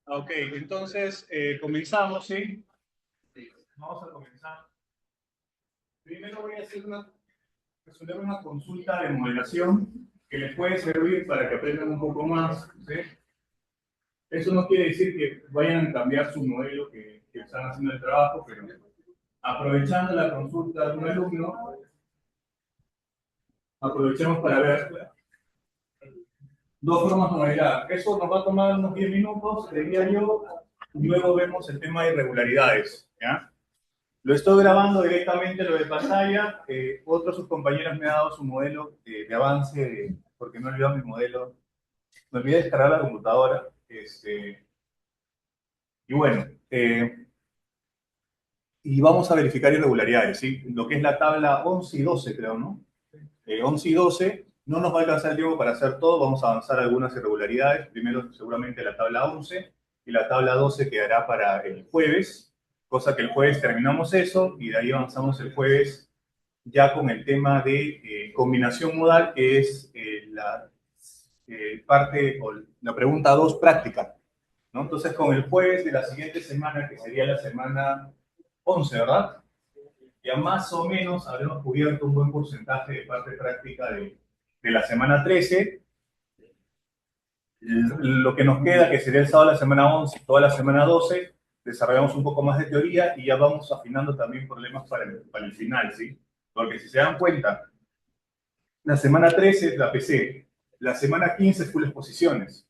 Ok, entonces comenzamos, ¿sí? Sí. Vamos a comenzar. Primero voy a resolver una consulta de modelación que les puede servir para que aprendan un poco más, ¿sí? Eso no quiere decir que vayan a cambiar su modelo que están haciendo el trabajo, pero aprovechando la consulta de un alumno, aprovechemos para ver dos formas de modelar. Eso nos va a tomar unos 10 minutos, diría yo, y luego vemos el tema de irregularidades, ¿ya? Lo estoy grabando directamente lo de pantalla. Otro de sus compañeros me ha dado su modelo de avance, porque me he olvidado mi modelo. Me olvidé descargar la computadora. Y bueno, y vamos a verificar irregularidades, ¿sí? Lo que es la tabla 11 y 12, creo, ¿no? 11 y 12, no nos va a alcanzar el tiempo para hacer todo. Vamos a avanzar algunas irregularidades. Primero, seguramente la tabla 11 y la tabla 12 quedará para el jueves, cosa que el jueves terminamos eso y de ahí avanzamos el jueves ya con el tema de combinación modal, que es la parte o la pregunta 2 práctica, ¿no? Entonces, con el jueves de la siguiente semana, que sería la semana 11, ¿verdad? Ya más o menos habremos cubierto un buen porcentaje de parte práctica de la semana 13. Lo que nos queda, que sería el sábado de la semana 11 y toda la semana 12, desarrollamos un poco más de teoría y ya vamos afinando también problemas para el final, ¿sí? Porque si se dan cuenta, la semana 13 es la PC. La semana 15 es full exposiciones.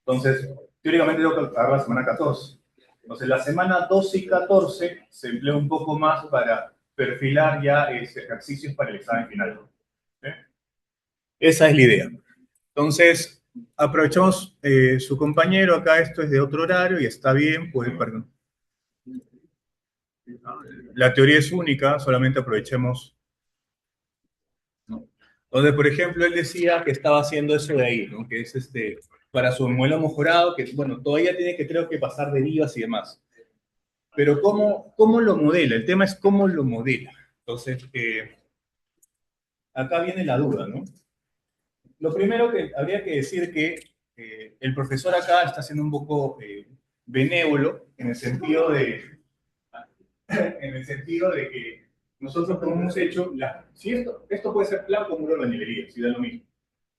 Entonces, teóricamente tengo que agarrar la semana 14. Entonces, la semana 12 y 14 se emplea un poco más para perfilar ya ejercicios para el examen final. ¿Sí? Esa es la idea. Entonces, aprovechamos su compañero. Acá esto es de otro horario y está bien. Perdón. La teoría es única, solamente aprovechemos. Donde, por ejemplo, él decía que estaba haciendo eso de ahí, ¿no? Que es para su modelo mejorado, que, bueno, todavía tiene que, creo que, pasar derivas y demás. Pero ¿cómo lo modela? El tema es cómo lo modela. Entonces, acá viene la duda, ¿no? Lo primero que habría que decir que el profesor acá está siendo un poco benévolo en el sentido de que nosotros como hemos hecho, si esto puede ser plan o muro de bañilería, si da lo mismo.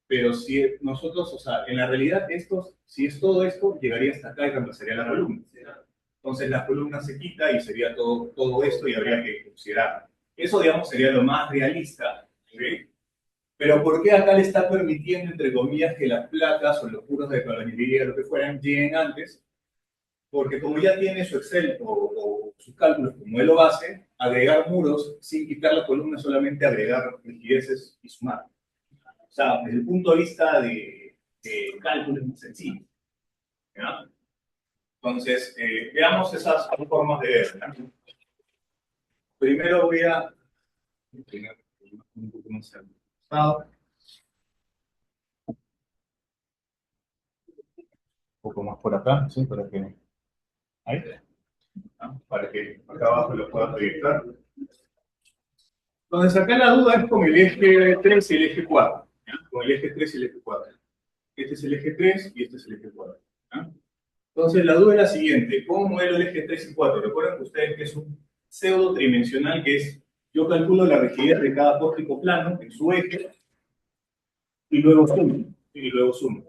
Pero si nosotros, o sea, en la realidad, si es todo esto, llegaría hasta acá y reemplazaría la columna. Entonces la columna se quita y sería todo esto y habría que considerar. Eso, digamos, sería lo más realista. ¿Sí? Pero ¿por qué acá le está permitiendo, entre comillas, que las placas o los muros de albañilería, lo que fueran, lleguen antes? Porque como ya tiene su Excel o sus cálculos como modelo base, agregar muros sin quitar la columna, solamente agregar rigideces y sumar. O sea, desde el punto de vista de cálculo es muy sencillo. ¿Ya? Entonces, veamos esas formas de ver. ¿Ya? Primero voy a un poco más ajustado, un poco más por acá, ¿sí? Ahí, ¿no? Para que acá abajo lo pueda proyectar. Entonces, acá la duda es con el eje 3 y el eje 4. ¿Ya? Con el eje 3 y el eje 4. Este es el eje 3 y este es el eje 4. ¿Ya? Entonces, la duda es la siguiente. ¿Cómo modelo el eje 3 y 4? Recuerden ustedes que es un pseudo tridimensional, que es, yo calculo la rigidez de cada pórtico plano en su eje y luego sumo. Y luego sumo.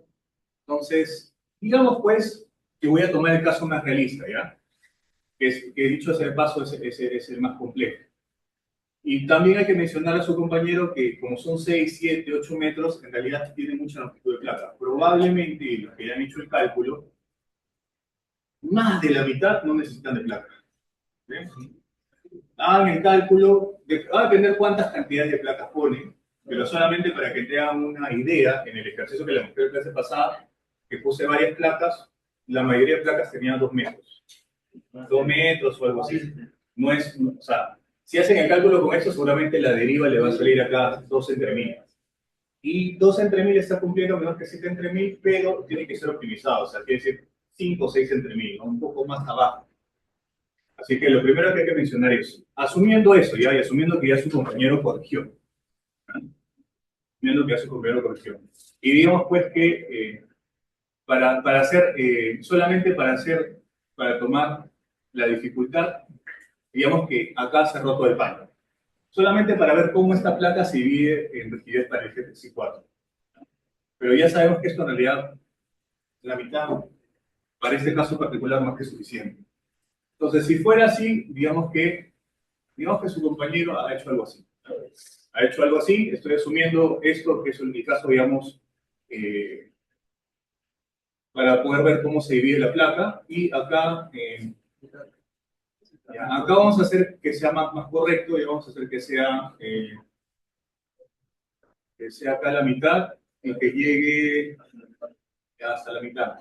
Entonces, digamos pues que voy a tomar el caso más realista, ¿ya? Que dicho sea el paso es el más complejo. Y también hay que mencionar a su compañero que como son 6, 7, 8 metros, en realidad tiene mucha longitud de placa. Probablemente los que hayan hecho el cálculo, más de la mitad no necesitan de placa. ¿Sí? Hagan el cálculo, va a depender cuántas cantidades de placas ponen, pero solamente para que tengan una idea, en el ejercicio que les mostré la clase pasada, que puse varias placas, la mayoría de placas tenían 2 metros. 2 metros o algo así. No es, o sea, si hacen el cálculo con eso, seguramente la deriva le va a salir acá 2 entre 1000. Y 2 entre 1000 está cumpliendo menos que 7 entre 1000, pero tiene que ser optimizado, o sea, quiere decir 5 o 6 entre 1000, ¿no? Un poco más abajo. Así que lo primero que hay que mencionar es, asumiendo eso, ¿ya? Y asumiendo que ya su compañero corrigió. ¿Ya? Asumiendo que ya su compañero corrigió. Y digamos pues que para hacer, solamente para tomar la dificultad, digamos que acá se ha roto el paño. Solamente para ver cómo esta placa se divide en rigidez para el eje 3 y 4. Pero ya sabemos que esto en realidad, la mitad, para este caso particular, más que suficiente. Entonces, si fuera así, digamos que su compañero ha hecho algo así. Ha hecho algo así, estoy asumiendo esto, que es en mi caso, digamos, para poder ver cómo se divide la placa. Y acá, acá vamos a hacer que sea más correcto y vamos a hacer que sea acá la mitad y que llegue hasta la mitad.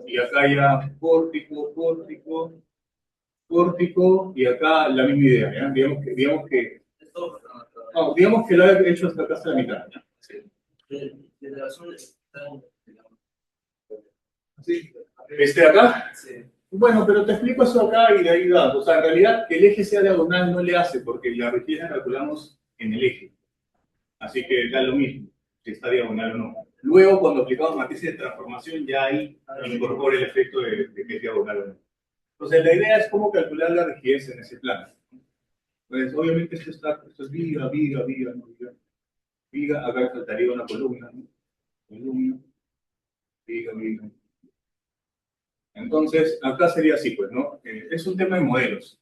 Y acá ya pórtico, pórtico, pórtico, y acá la misma idea, ¿ya? Digamos que lo he hecho hasta acá, hasta la mitad. ¿Sí? Acá? Sí. Bueno, pero te explico eso acá y de ahí va. O sea, en realidad el eje sea diagonal no le hace, porque la rigidez la calculamos en el eje. Así que da lo mismo, si está diagonal o no. Luego, cuando aplicamos matrices de transformación, ya ahí incorpora el efecto de que es diagonal o no. Entonces, la idea es cómo calcular la rigidez en ese plano. Pues, obviamente, esto es viga, viga, viga, no viga. Viga, acá faltaría una columna, ¿no? Columna, viga, viga. Entonces, acá sería así, pues, ¿no? Es un tema de modelos.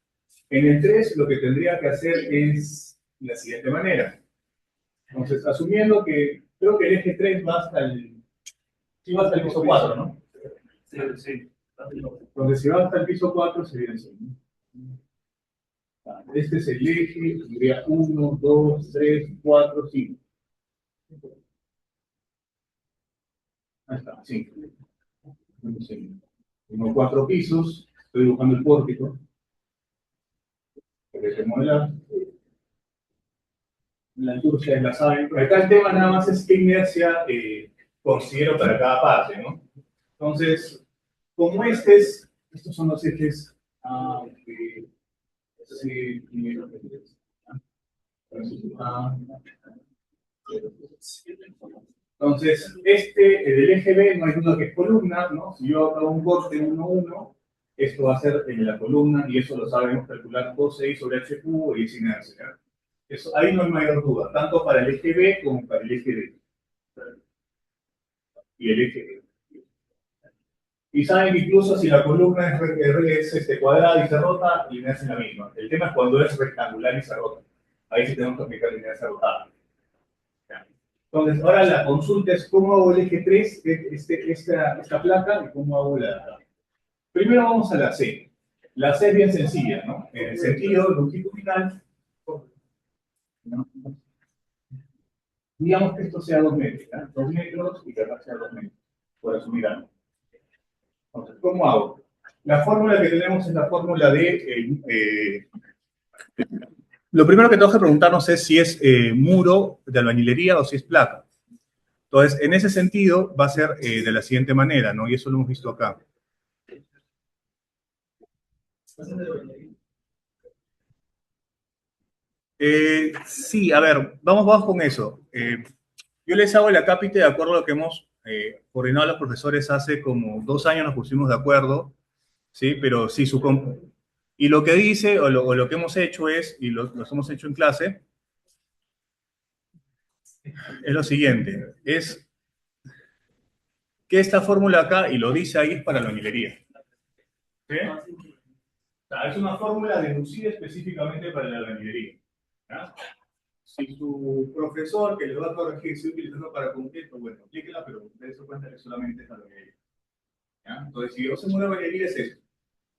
En el 3, lo que tendría que hacer es de la siguiente manera. Entonces, asumiendo que, creo que el eje 3 va hasta el, sí va hasta el piso 4, ¿no? Sí, sí. Entonces, si va hasta el piso 4, sería así, ¿no? Este es el eje, tendría 1, 2, 3, 4, 5. Ahí está, 5. Tengo 4 pisos, estoy dibujando el pórtico. Porque se modela. La altura ustedes la saben. Acá el tema nada más es qué inercia considero para cada parte, ¿no? Entonces, como estos son los ejes A, B, C, D, entonces, del eje B no hay duda que es columna, ¿no? Si yo hago un corte 1, 1, esto va a ser en la columna y eso lo sabemos calcular cos6 sobre h cubo y es inercia. Eso, ahí no hay mayor duda, tanto para el eje B como para el eje D. Y el eje D. Y saben que incluso si la columna es cuadrada y se rota, la inercia es la misma. El tema es cuando es rectangular y se rota. Ahí sí tenemos que aplicar la inercia rotada. Entonces, ahora la consulta es cómo hago el eje 3, esta placa, y cómo hago la de acá. Primero vamos a la C. La C es bien sencilla, ¿no? En el sentido longitudinal, digamos que esto sea 2 metros, ¿no? 2 metros y que acá sea 2 metros, por asumir algo. Entonces, ¿cómo hago? La fórmula que tenemos es la fórmula de... lo primero que tengo que preguntarnos es si es muro de albañilería o si es placa. Entonces, en ese sentido, va a ser de la siguiente manera, ¿no? Y eso lo hemos visto acá. Sí, a ver, vamos con eso. Yo les hago el acápite de acuerdo a lo que hemos coordinado a los profesores hace como 2 años, nos pusimos de acuerdo, ¿sí? Pero sí, y lo que dice, o lo que hemos hecho es, y lo hemos hecho en clase, es lo siguiente, es que esta fórmula acá, y lo dice ahí, es para la albañilería. ¿Sí? O sea, es una fórmula deducida específicamente para la albañilería. ¿Ya? Si su profesor que le va a corregir está utilizando para concreto, bueno, aplíquela, pero de eso cuenta que solamente es la albañilería. ¿Ya? Entonces, si yo hacemos una albañilería es eso.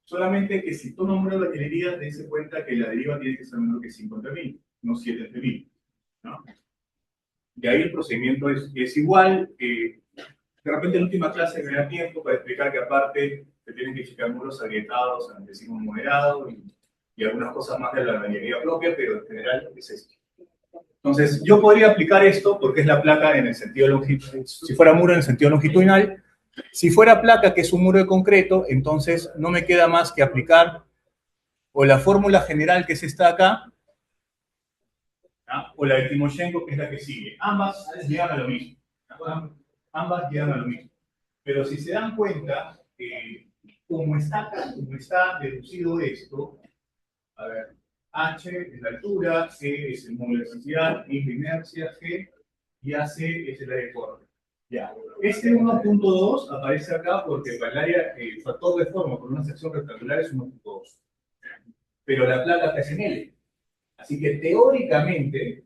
Solamente que si toma una albañilería, dése cuenta que la deriva tiene que ser menor que 5 entre 1000, no 7 entre 1000. ¿No? Y ahí el procedimiento es igual. De repente en la última clase me da tiempo para explicar que aparte se tienen que checar muros agrietados, decimos moderado y algunas cosas más de la albañilería propia, pero en general es esto. Entonces, yo podría aplicar esto porque es la placa en el sentido longitudinal. Si fuera muro en el sentido longitudinal, si fuera placa, que es un muro de concreto, entonces no me queda más que aplicar o la fórmula general que es esta acá, ¿ya? O la de Timoshenko, que es la que sigue. Ambas llegan a lo mismo. ¿Ya? Ambas llegan a lo mismo. Pero si se dan cuenta, como está deducido esto, a ver, H es la altura, C es el módulo de densidad, I es la inercia, G, y AC es el área de corte. Ya. Este 1.2 aparece acá porque para el área, el factor de forma por una sección rectangular es 1.2. Pero la placa está en L. Así que teóricamente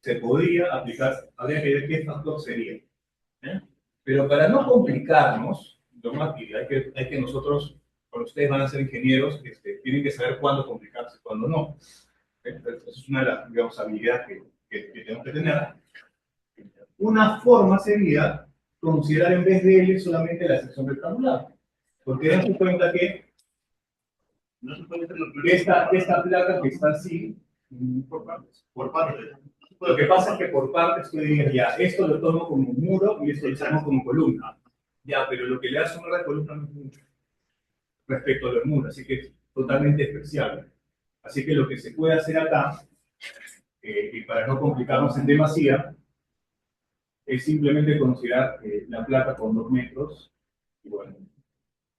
se podría aplicar, habría que ver qué factor sería. ¿Eh? Pero para no complicarnos, lo más que hay que nosotros, cuando ustedes van a ser ingenieros, tienen que saber cuándo complicarse y cuándo no. Esa es una de las, digamos, habilidades que tenemos que tener. Una forma sería considerar en vez de L solamente la sección rectangular. Porque dense cuenta que esta placa que está así, por partes. Lo que pasa es que por partes tú dirías, ya, esto lo tomo como muro y esto lo tomo como columna. Ya, pero lo que le hace una columna no es mucho respecto a los muros, así que es totalmente despreciable. Así que lo que se puede hacer acá, y para no complicarnos en demasía, es simplemente considerar la placa con 2 metros, y bueno,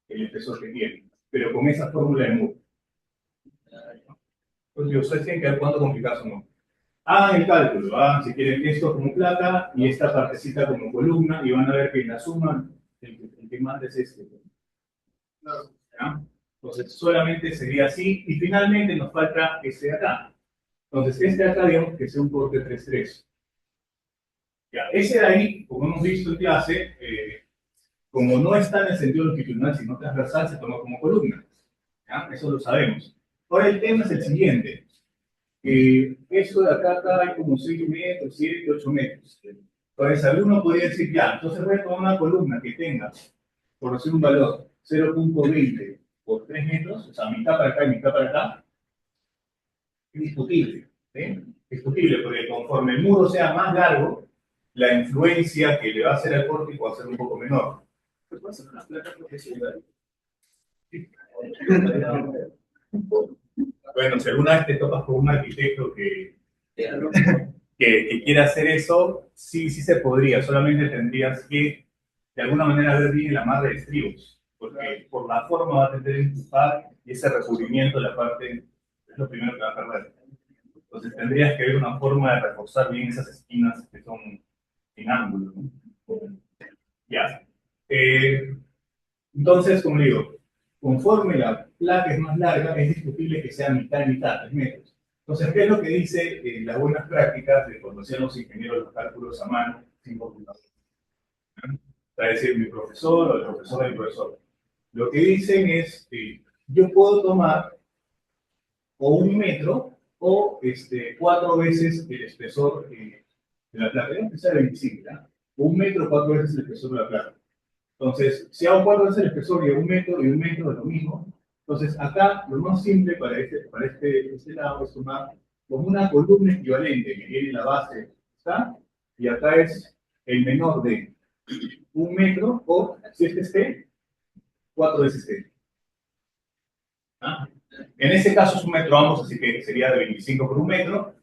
el espesor que tiene, pero con esa fórmula de muro. Entonces, ustedes tienen que ver cuándo complicarse o no. Hagan el cálculo, hagan si quieren esto como placa y esta partecita como columna, y van a ver que en la suma, el que manda es este. ¿Ya? Entonces, solamente sería así, y finalmente nos falta este de acá. Entonces, este de acá, digamos que sea un corte 3-3. Ya, ese de ahí, como hemos visto en clase, como no está en el sentido longitudinal, sino transversal, se toma como columna. ¿Ya? Eso lo sabemos. Ahora el tema es el siguiente. Esto de acá hay como 6 metros, 7, 8 metros. Entonces, alguno podría decir, ya, entonces voy a tomar una columna que tenga, por decir un valor, 0.20 por 3 metros, o sea, mitad para acá y mitad para acá. Es discutible. ¿Sí? Discutible, porque conforme el muro sea más largo, la influencia que le va a hacer al pórtico va a ser un poco menor. Pues va a ser una placa profesional. Bueno, si alguna vez te topas con un arquitecto que quiera hacer eso, sí, sí se podría, solamente tendrías que de alguna manera ver bien la amarre de estribos, porque por la forma va a tener que empujar y ese recubrimiento de la parte es lo primero que va a perder. Entonces tendrías que ver una forma de reforzar bien esas esquinas que son en ángulo, ¿no? Ya. Entonces, como digo, conforme la placa es más larga, es discutible que sea mitad y mitad, 3 metros. Entonces, ¿qué es lo que dice las buenas prácticas de cuando hacían los ingenieros los cálculos a mano sin computadora? Es decir, mi profesor o el profesor del profesor. Lo que dicen es, yo puedo tomar o 1 metro o 4 veces el espesor de la placa. Debe empezar de 25, ¿ya? 1 metro, 4 veces el espesor de la placa. Entonces, si hago 4 veces el espesor y 1 metro y 1 metro es lo mismo, entonces acá lo más simple para este lado es tomar como una columna equivalente que tiene la base, ¿está? Y acá es el menor de 1 metro o, si esté, 4 veces este. ¿Ah? En ese caso es 1 metro ambos, así que sería de 25 por 1 metro.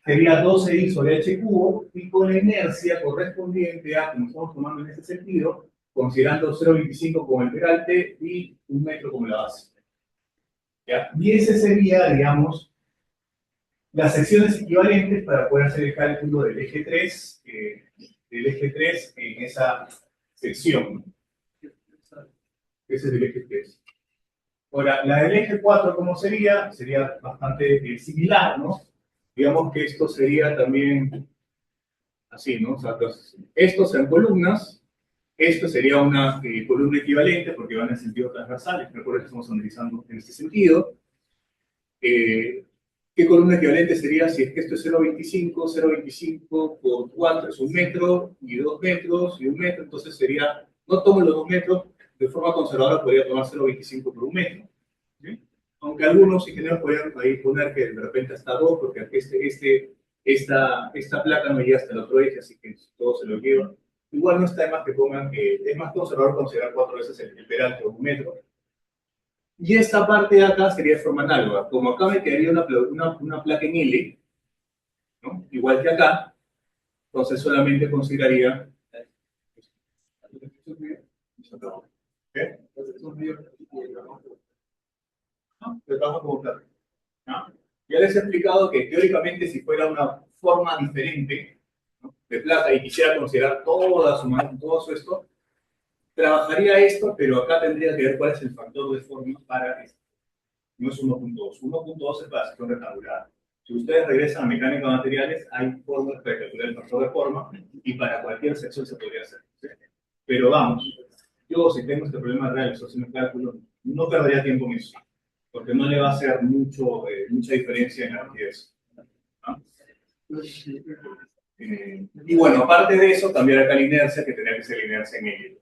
Sería 12i sobre h cubo, y con la inercia correspondiente a, como estamos tomando en este sentido, considerando 0,25 como el peralte y 1 metro como la base. ¿Ya? Y ese sería, digamos, las secciones equivalentes para poder hacer el cálculo del eje 3, en esa sección. Ese es el eje 3. Ahora, la del eje 4, ¿cómo sería? Sería bastante similar, ¿no? Digamos que esto sería también así, ¿no? O sea, estos sean columnas, esto sería una columna equivalente porque van en sentido transversal, recuerden que estamos analizando en este sentido. ¿Qué columna equivalente sería si es que esto es 0,25? 0,25 por 4 es 1 metro, y 2 metros, y 1 metro, entonces sería, no tomo los 2 metros, de forma conservadora podría tomar 0,25 por 1 metro. ¿Sí? Aunque algunos ingenieros podrían ahí poner que de repente hasta 2, porque esta placa no llega hasta el otro eje, así que todo se lo lleva. Igual no está de más que pongan que es más conservador considerar 4 veces el peralte o 1 metro. Y esta parte de acá sería de forma análoga. Como acá me quedaría una placa en L, ¿no? Igual que acá, entonces solamente consideraría... ¿Qué? ¿No? Lo trabajo como plata, ¿no? Ya les he explicado que teóricamente si fuera una forma diferente, ¿no?, de plata y quisiera considerar todo su esto, trabajaría esto, pero acá tendría que ver cuál es el factor de forma para esto. No es 1.2. 1.2 es para sección rectangular. Si ustedes regresan a mecánica de materiales, hay formas para calcular el factor de forma y para cualquier sección se podría hacer, ¿sí? Pero vamos, yo si tengo este problema de realización de cálculo, no perdería tiempo en eso, porque no le va a hacer mucha diferencia en la rapidez, ¿no? Y bueno, aparte de eso, cambiar acá la inercia, que tendría que ser la inercia en L.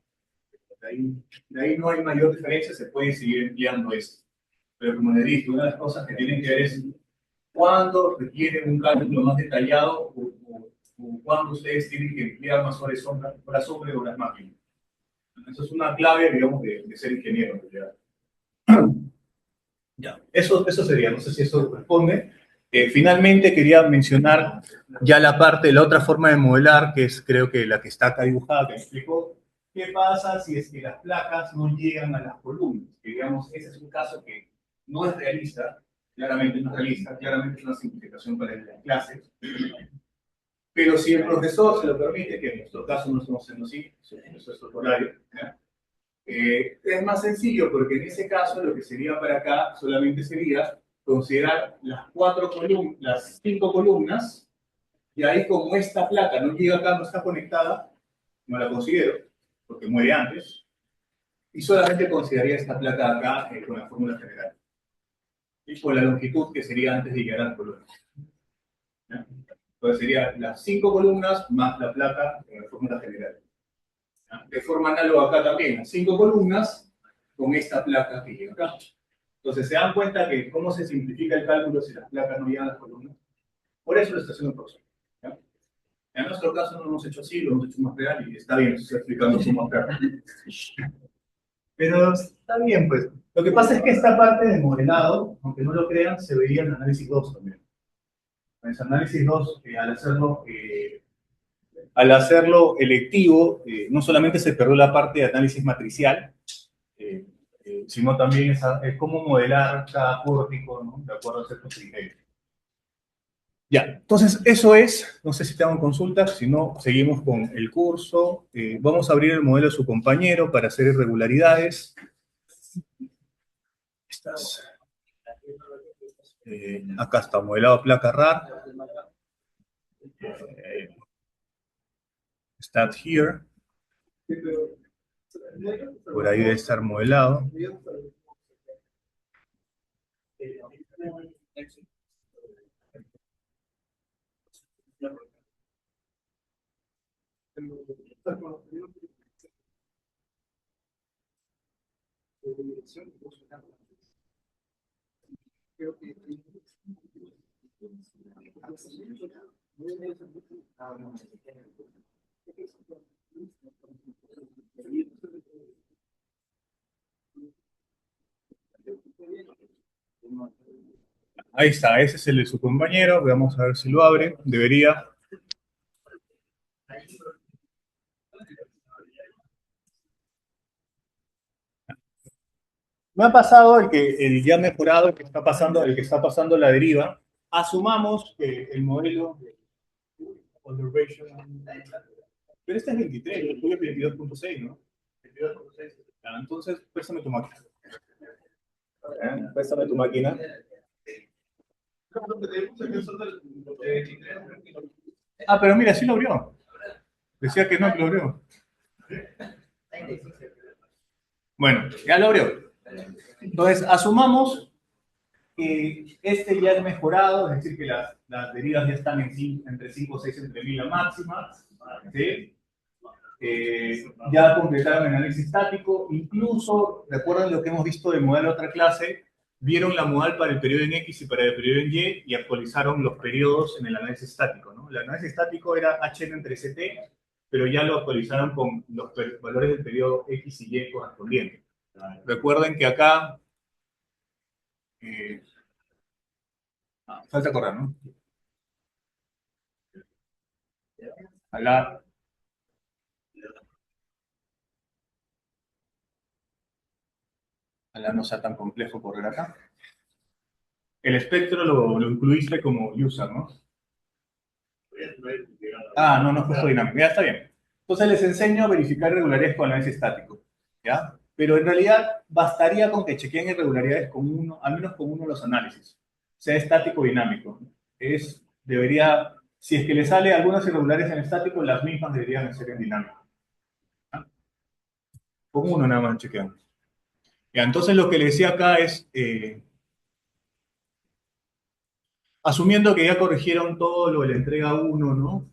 De ahí no hay mayor diferencia, se puede seguir empleando esto. Pero como les dije, una de las cosas que tienen que ver es cuándo requieren un cálculo más detallado o cuándo ustedes tienen que emplear más horas sobre horas máquinas. Eso es una clave, digamos, de ser ingeniero, en realidad. Ya, eso sería, no sé si eso responde. Finalmente quería mencionar ya la parte, la otra forma de modelar, que es creo que la que está acá dibujada, que me explicó. ¿Qué pasa si es que las placas no llegan a las columnas? Que, digamos, ese es un caso que no es realista, claramente no es realista, claramente es una simplificación para las clases. Pero si el profesor se lo permite, que en nuestro caso no estamos haciendo así, eso es otro horario, ¿ya? Es más sencillo porque en ese caso lo que sería para acá solamente sería considerar las 5 columnas, y ahí como esta placa no llega acá, no está conectada, no la considero, porque muere antes, y solamente consideraría esta placa acá con la fórmula general, y con la longitud que sería antes de llegar a las columnas, ¿ya? Entonces sería las 5 columnas más la placa con la fórmula general. De forma análoga acá también, las 5 columnas con esta placa que llega acá. Entonces, ¿se dan cuenta que cómo se simplifica el cálculo si las placas no llegan a las columnas? Por eso lo está haciendo el profesor, ¿ya? En nuestro caso no lo hemos hecho así, lo hemos hecho más real y está bien, estoy explicando cómo hacerlo. Pero está bien, pues. Lo que pasa es que esta parte de modelado, aunque no lo crean, se veía en análisis 2 también. En el análisis 2, al hacerlo electivo, no solamente se perdió la parte de análisis matricial, sino también es cómo modelar cada pórtico, ¿no?, de acuerdo a ciertos criterios. Ya, entonces eso es, no sé si tengan consultas, si no, seguimos con el curso. Vamos a abrir el modelo de su compañero para hacer irregularidades. Acá está, modelado placa RAR. Start here. Por ahí debe estar modelado. Ahí está, ese es el de su compañero. Vamos a ver si lo abre. Debería. Me ha pasado el ya mejorado, el que está pasando la deriva. Asumamos que el modelo pero este es 23, el tuyo es 22.6, ¿no? 22.6. Entonces, préstame tu máquina. Préstame tu máquina. Ah, pero mira, sí lo abrió. Decía que no lo abrió. Bueno, ya lo abrió. Entonces, asumamos que este ya es mejorado, es decir, que las derivas ya están entre 5 o 6 entre 1000 la máxima. ¿Sí? Ya completaron el análisis estático, incluso, recuerdan lo que hemos visto de modal de otra clase, vieron la modal para el periodo en X y para el periodo en Y y actualizaron los periodos en el análisis estático, ¿no? El análisis estático era HN entre CT, pero ya lo actualizaron con los valores del periodo X y Y correspondientes. Recuerden que acá falta correr, ¿no? ojalá no sea tan complejo correr acá. El espectro lo incluiste como user, ¿no? Ah, no, no es justo dinámico. Ya está bien. Entonces les enseño a verificar irregularidades con análisis estático. ¿Ya? Pero en realidad bastaría con que chequeen irregularidades con uno, al menos con uno de los análisis, sea estático o dinámico. Debería, si es que le sale algunas irregularidades en estático, las mismas deberían ser en dinámico. ¿Ya? Con uno nada más chequean. Ya, entonces lo que le decía acá es, asumiendo que ya corrigieron todo lo de la entrega uno, ¿no?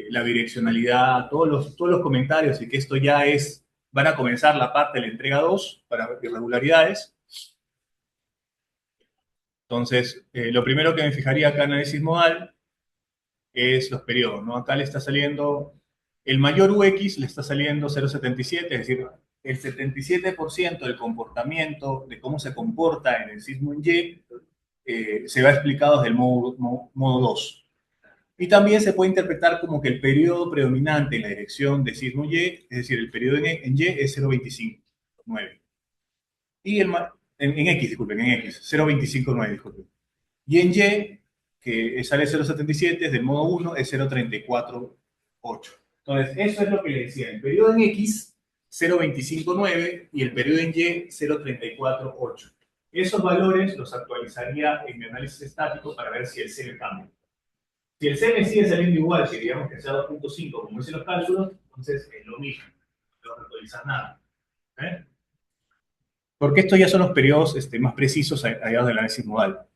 La direccionalidad, todos los comentarios y que esto ya es, van a comenzar la parte de la entrega 2 para irregularidades. Entonces, lo primero que me fijaría acá en análisis modal es los periodos, ¿no? Acá le está saliendo, el mayor UX le está saliendo 0,77, es decir, el 77% del comportamiento, de cómo se comporta en el sismo en Y, se va explicado desde el modo 2. Y también se puede interpretar como que el periodo predominante en la dirección de sismo Y, es decir, el periodo en Y es 0,259. Y en X, disculpen, en X, 0,259, disculpen. Y en Y, que sale 0,77, es del modo 1, es 0,348. Entonces, eso es lo que le decía. El periodo en X, 0,259, y el periodo en Y, 0,348. Esos valores los actualizaría en mi análisis estático para ver si el CM cambia. Si el CM sigue saliendo igual, que digamos que sea 2.5, como dicen los cálculos, entonces es lo mismo. No tengo que actualizar nada. ¿Eh? Porque estos ya son los periodos más precisos allá del análisis modal.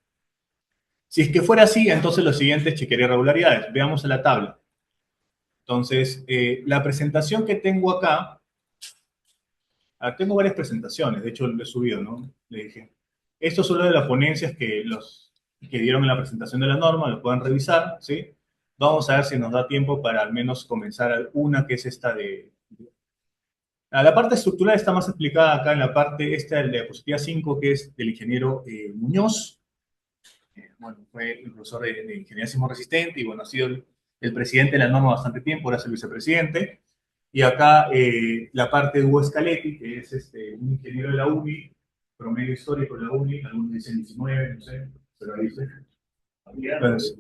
Si es que fuera así, entonces lo siguiente es chequear irregularidades. Veamos en la tabla. Entonces, la presentación que tengo acá, tengo varias presentaciones, de hecho lo he subido, ¿no? Le dije. Esto es solo de las ponencias que dieron en la presentación de la norma, lo pueden revisar, ¿sí? Vamos a ver si nos da tiempo para al menos comenzar una, que es esta de... La parte estructural está más explicada acá en la parte esta de la diapositiva 5, que es del ingeniero Muñoz. Bueno, fue el profesor de Ingeniería Sismo Resistente y bueno, ha sido el presidente de la norma bastante tiempo, ahora es el vicepresidente. Y acá la parte de Hugo Scaletti, que es un ingeniero de la UNI, promedio histórico de la UNI, algunos dicen 19, no sé, pero ahí dice. Entonces,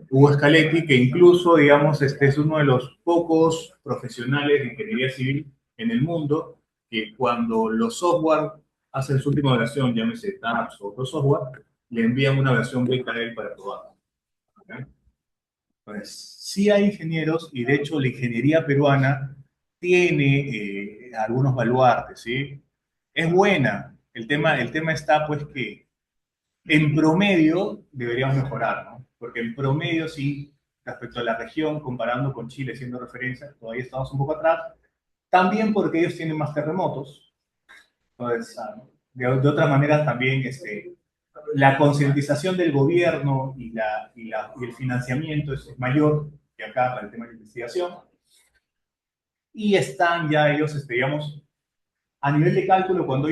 Hugo Scaletti, que incluso, digamos, es uno de los pocos profesionales de ingeniería civil en el mundo que cuando los software hacen su última versión, llámese TAPS o otro software, le envían una versión beta a él para probar. ¿Okay? Pues sí hay ingenieros y de hecho la ingeniería peruana tiene algunos baluartes, ¿sí? Es buena. El tema está pues que en promedio deberíamos mejorar, ¿no? Porque en promedio sí, respecto a la región, comparando con Chile siendo referencia, todavía estamos un poco atrás. También porque ellos tienen más terremotos. Entonces, de otra manera también la concientización del gobierno y el financiamiento es mayor que acá para el tema de investigación. Y están ya ellos, digamos, a nivel de cálculo, cuando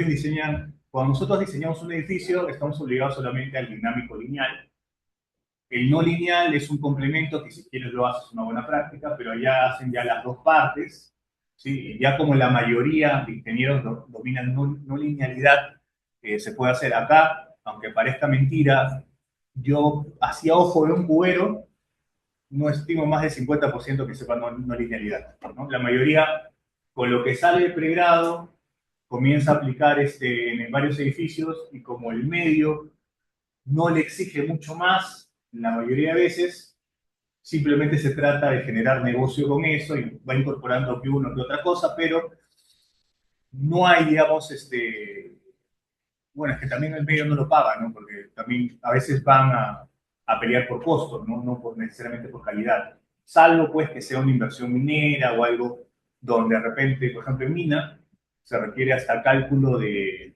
nosotros diseñamos un edificio, estamos obligados solamente al dinámico lineal. El no lineal es un complemento que si quieres lo haces una buena práctica, pero allá hacen ya las dos partes, ¿sí? Y ya como la mayoría de ingenieros dominan no linealidad, se puede hacer acá, aunque parezca mentira, yo hacia ojo de un cubero no estimo más del 50% que sepa no linealidad, ¿no? La mayoría, con lo que sale de pregrado, comienza a aplicar en varios edificios y como el medio no le exige mucho más, la mayoría de veces simplemente se trata de generar negocio con eso y va incorporando que uno que otra cosa, pero no hay, digamos, bueno, es que también el medio no lo paga, ¿no? Porque también a veces van a pelear por costos, ¿no? No necesariamente por calidad. Salvo, pues, que sea una inversión minera o algo donde de repente, por ejemplo, en mina, se requiere hasta cálculo de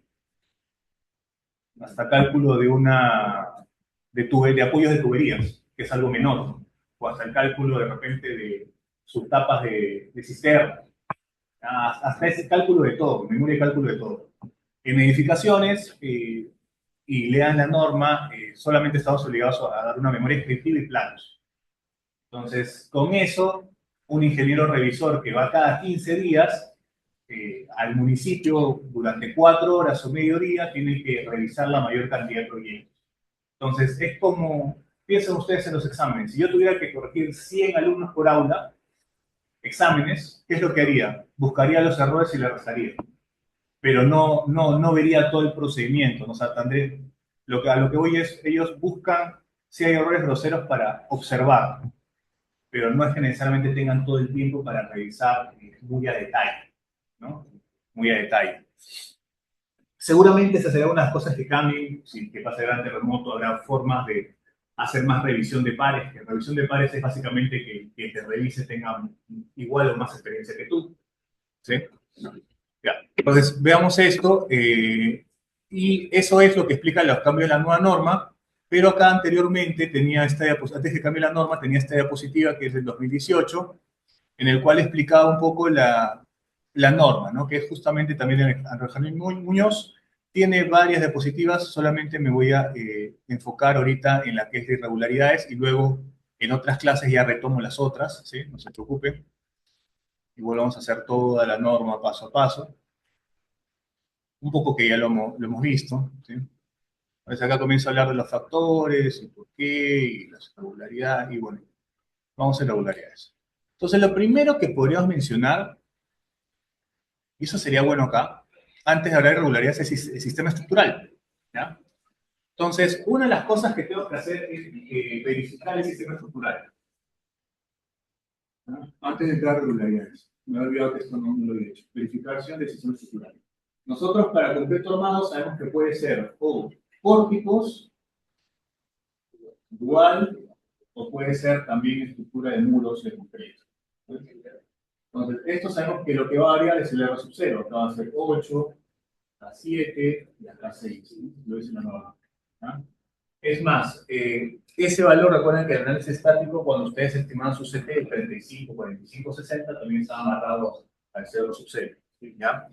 apoyos de tuberías, que es algo menor, ¿no? O hasta el cálculo de repente de subtapas de cisterna, hasta ese cálculo de todo, memoria de cálculo de todo. En edificaciones, y lean la norma, solamente estamos obligados a dar una memoria descriptiva y planos. Entonces, con eso, un ingeniero revisor que va cada 15 días al municipio durante 4 horas o mediodía, tiene que revisar la mayor cantidad de proyectos. Entonces, es como, piensen ustedes en los exámenes, si yo tuviera que corregir 100 alumnos por aula, exámenes, ¿qué es lo que haría? Buscaría los errores y le restaría. Pero no vería todo el procedimiento, ¿no? O sea, tendré, a lo que voy es, ellos buscan si hay errores groseros para observar, pero no es que necesariamente tengan todo el tiempo para revisar muy a detalle, ¿no? Muy a detalle. Seguramente esas serán unas cosas que cambien, si que pase el gran terremoto, habrá formas de hacer más revisión de pares, que revisión de pares es básicamente que te revise tenga igual o más experiencia que tú, ¿sí? Ya. Entonces, veamos esto, y eso es lo que explica los cambios de la nueva norma, pero acá anteriormente tenía esta diapositiva, antes de cambiar la norma, tenía esta diapositiva que es del 2018, en el cual explicaba un poco la norma, ¿no? Que es justamente también de Andrés Muñoz, tiene varias diapositivas, solamente me voy a enfocar ahorita en la que es de irregularidades y luego en otras clases ya retomo las otras, ¿sí? No se preocupen. Igual vamos a hacer toda la norma paso a paso. Un poco que ya lo hemos visto, ¿sí? Entonces acá comienzo a hablar de los factores, y por qué, y las irregularidades, y bueno, vamos a irregularidades. Entonces lo primero que podríamos mencionar, y eso sería bueno acá, antes de hablar de irregularidades, es el sistema estructural, ¿ya? Entonces, una de las cosas que tengo que hacer es verificar el sistema estructural, ¿no? Antes de entrar a irregularidades. Me he olvidado que esto no lo he hecho. Verificación del sistema estructural. Nosotros para concreto armado sabemos que puede ser o pórticos, dual, o puede ser también estructura de muros de concreto. Entonces, esto sabemos que lo que va a variar es el R sub 0. Acá va a ser 8, acá 7 y acá 6. Lo dice la norma. ¿Ah? Es más, ese valor, recuerden que el análisis estático, cuando ustedes estimaban su CT, el 35, 45, 60, también estaba amarrado al 0 sub 0. ¿Ya?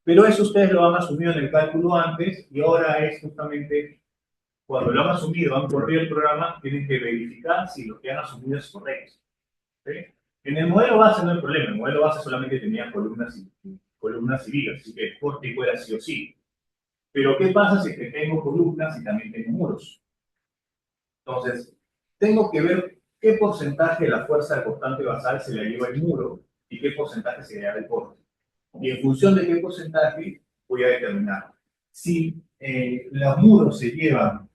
Pero eso ustedes lo han asumido en el cálculo antes y ahora es justamente cuando lo han asumido, han corrido el programa, tienen que verificar si lo que han asumido es correcto. ¿Sí? En el modelo base no hay problema, el modelo base solamente tenía columnas y vigas, así que el pórtico era sí o sí. Pero ¿qué pasa si es que tengo columnas y también tengo muros? Entonces, tengo que ver qué porcentaje de la fuerza de cortante basal se la lleva el muro y qué porcentaje se le lleva el pórtico. Y en función de qué porcentaje voy a determinar. Si los muros se llevan,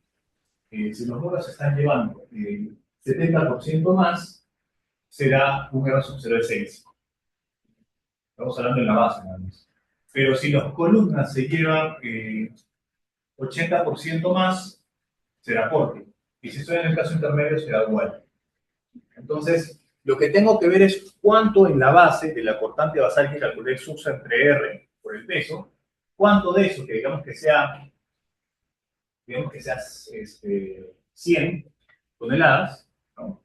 si los muros se están llevando 70% más, será un R sub 0 de 6. Estamos hablando de la base, nada más. Pero si las columnas se llevan 80% más, será pórtico. Y si estoy en el caso intermedio, será igual. Entonces, lo que tengo que ver es cuánto en la base de la cortante basal que calculé el subsa entre R por el peso, cuánto de eso, que digamos que sea 100 toneladas, ¿no?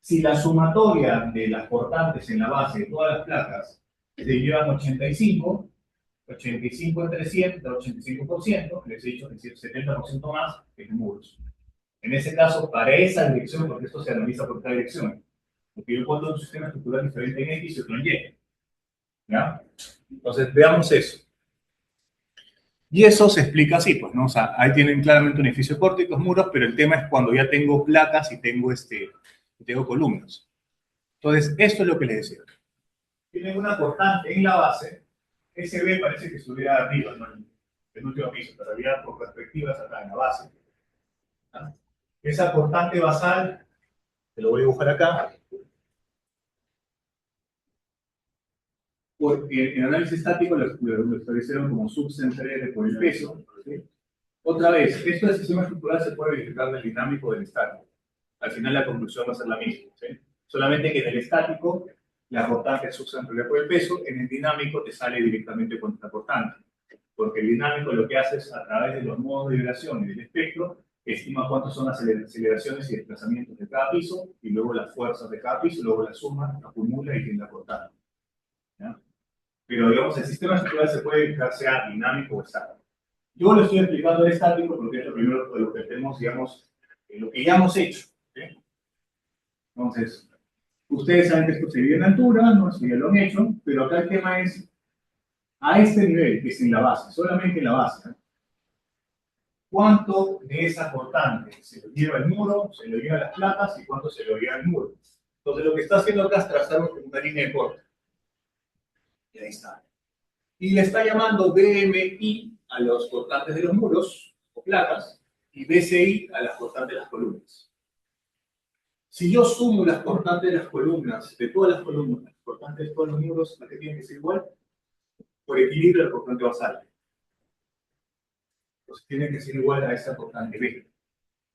Si la sumatoria de las cortantes en la base de todas las placas se llevan 85 entre 100 da 85%, les he dicho que es 70% más que en muros. En ese caso, para esa dirección, porque esto se analiza por cada dirección, porque yo puedo tener un sistema estructural diferente en X y otro en Y. ¿Ya? Entonces, veamos eso. Y eso se explica así, pues, ¿no? O sea, ahí tienen claramente un edificio pórticos, muros, pero el tema es cuando ya tengo placas y tengo columnas. Entonces, esto es lo que les decía. Tienen una cortante en la base, SB parece que estuviera arriba, ¿no? En el último piso, pero había por perspectivas acá en la base. ¿Ah? Esa cortante basal, te lo voy a dibujar acá, porque en análisis estático lo establecieron como subcentre por el peso. ¿Sí? Otra vez, esto del sistema estructural se puede verificar del dinámico o del estático. Al final la conclusión va a ser la misma. ¿Sí? Solamente que en el estático la cortante es subcentre por el peso, en el dinámico te sale directamente con esta cortante. Porque el dinámico lo que hace es, a través de los modos de vibración y del espectro, estima cuántas son las aceleraciones y desplazamientos de cada piso, y luego las fuerzas de cada piso, luego la suma, la acumula y tiene la cortante. ¿Ya? Pero digamos, el sistema estructural se puede verificar sea dinámico o estático. Yo lo estoy explicando de estático porque es lo primero lo que tenemos, digamos, lo que ya hemos hecho. ¿Sí? Entonces, Ustedes saben que esto se divide en altura, ¿no? Eso ya lo han hecho, pero acá el tema es a este nivel, que es en la base, solamente en la base, ¿no? ¿Cuánto de esa cortante se lo lleva el muro, se lo lleva las placas y cuánto se lo lleva el muro? Entonces lo que está haciendo acá es trazar una línea de corte. Y ahí está. Y le está llamando BMI a los cortantes de los muros o placas y BCI a las cortantes de las columnas. Si yo sumo las cortantes de las columnas, de todas las columnas, las cortantes de todos los muros, ¿a qué tienen que ser igual? Por equilibrio la cortante basal. Entonces tiene que ser igual a esa cortante B.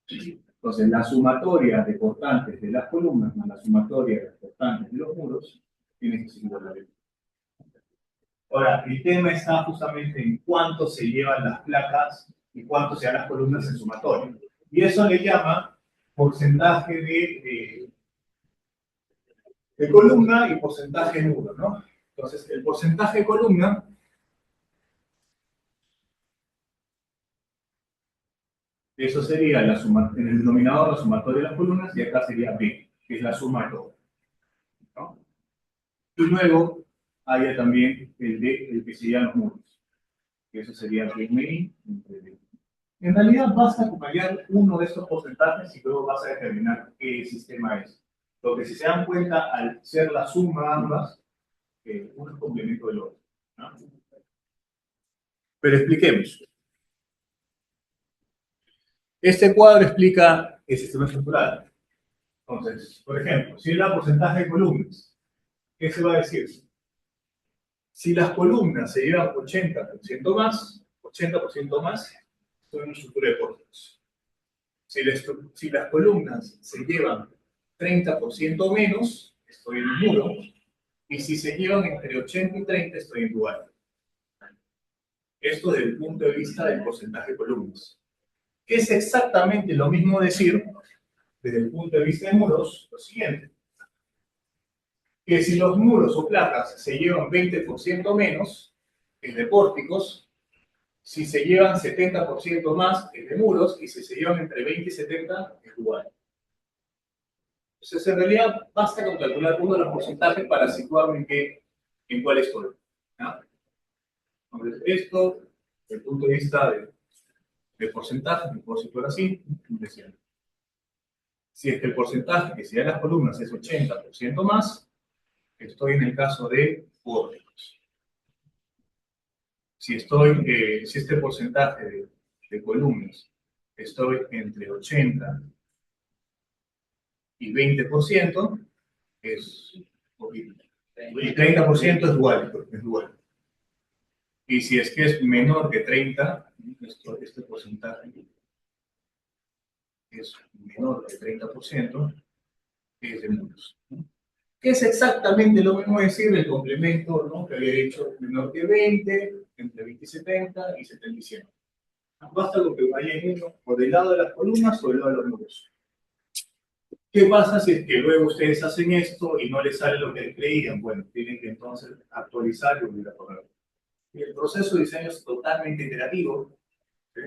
Entonces la sumatoria de cortantes de las columnas más la sumatoria de las cortantes de los muros tiene que ser igual a B. Ahora, el tema está justamente en cuánto se llevan las placas y cuánto se dan las columnas en sumatoria. Y eso le llama porcentaje de columna y porcentaje de muro, ¿no? Entonces, el porcentaje de columna eso sería la suma, en el denominador la sumatoria de las columnas y acá sería B, que es la suma de todo, ¿no? Y luego haya también el que serían los muros, que eso sería BMI entre B. En realidad basta con hallar uno de estos porcentajes y luego vas a determinar qué sistema es. Lo que si se dan cuenta, al ser la suma ambas, uno es complemento del otro, ¿no? Pero expliquemos. Este cuadro explica el sistema estructural. Entonces, por ejemplo, si es el porcentaje de columnas, ¿qué se va a decir? Si las columnas se llevan 80% más, son una estructura de pórticos. Si las columnas se llevan 30% menos, estoy en un muro, y si se llevan entre 80 y 30, estoy en dual. Esto desde el punto de vista del porcentaje de columnas. Es exactamente lo mismo decir, desde el punto de vista de muros, lo siguiente. Que si los muros o placas se llevan 20% menos, es de pórticos, si se llevan 70% más, es de muros, y si se llevan entre 20 y 70, es igual. Entonces, en realidad, basta con calcular uno de los porcentajes para situarme en cuál estoy, ¿no? Entonces, esto, desde el punto de vista de porcentaje, me puedo situar así, si es que el porcentaje que se da en las columnas es 80% más, estoy en el caso de pórticos. Si este porcentaje de columnas estoy entre 80 y 20%, es un poquito. Y 30% es dual. Y si es que es menor que 30, este porcentaje es menor que 30%, es de muros. Que es exactamente lo mismo decir el complemento, ¿no?, que había hecho menor que 20, entre 20 y 70 y 70 y 100. Basta con que vaya en uno por el lado de las columnas o del lado de los muros. ¿Qué pasa si es que luego ustedes hacen esto y no les sale lo que creían? Bueno, tienen que entonces actualizar y volver a ponerlo. El proceso de diseño es totalmente iterativo, ¿sí?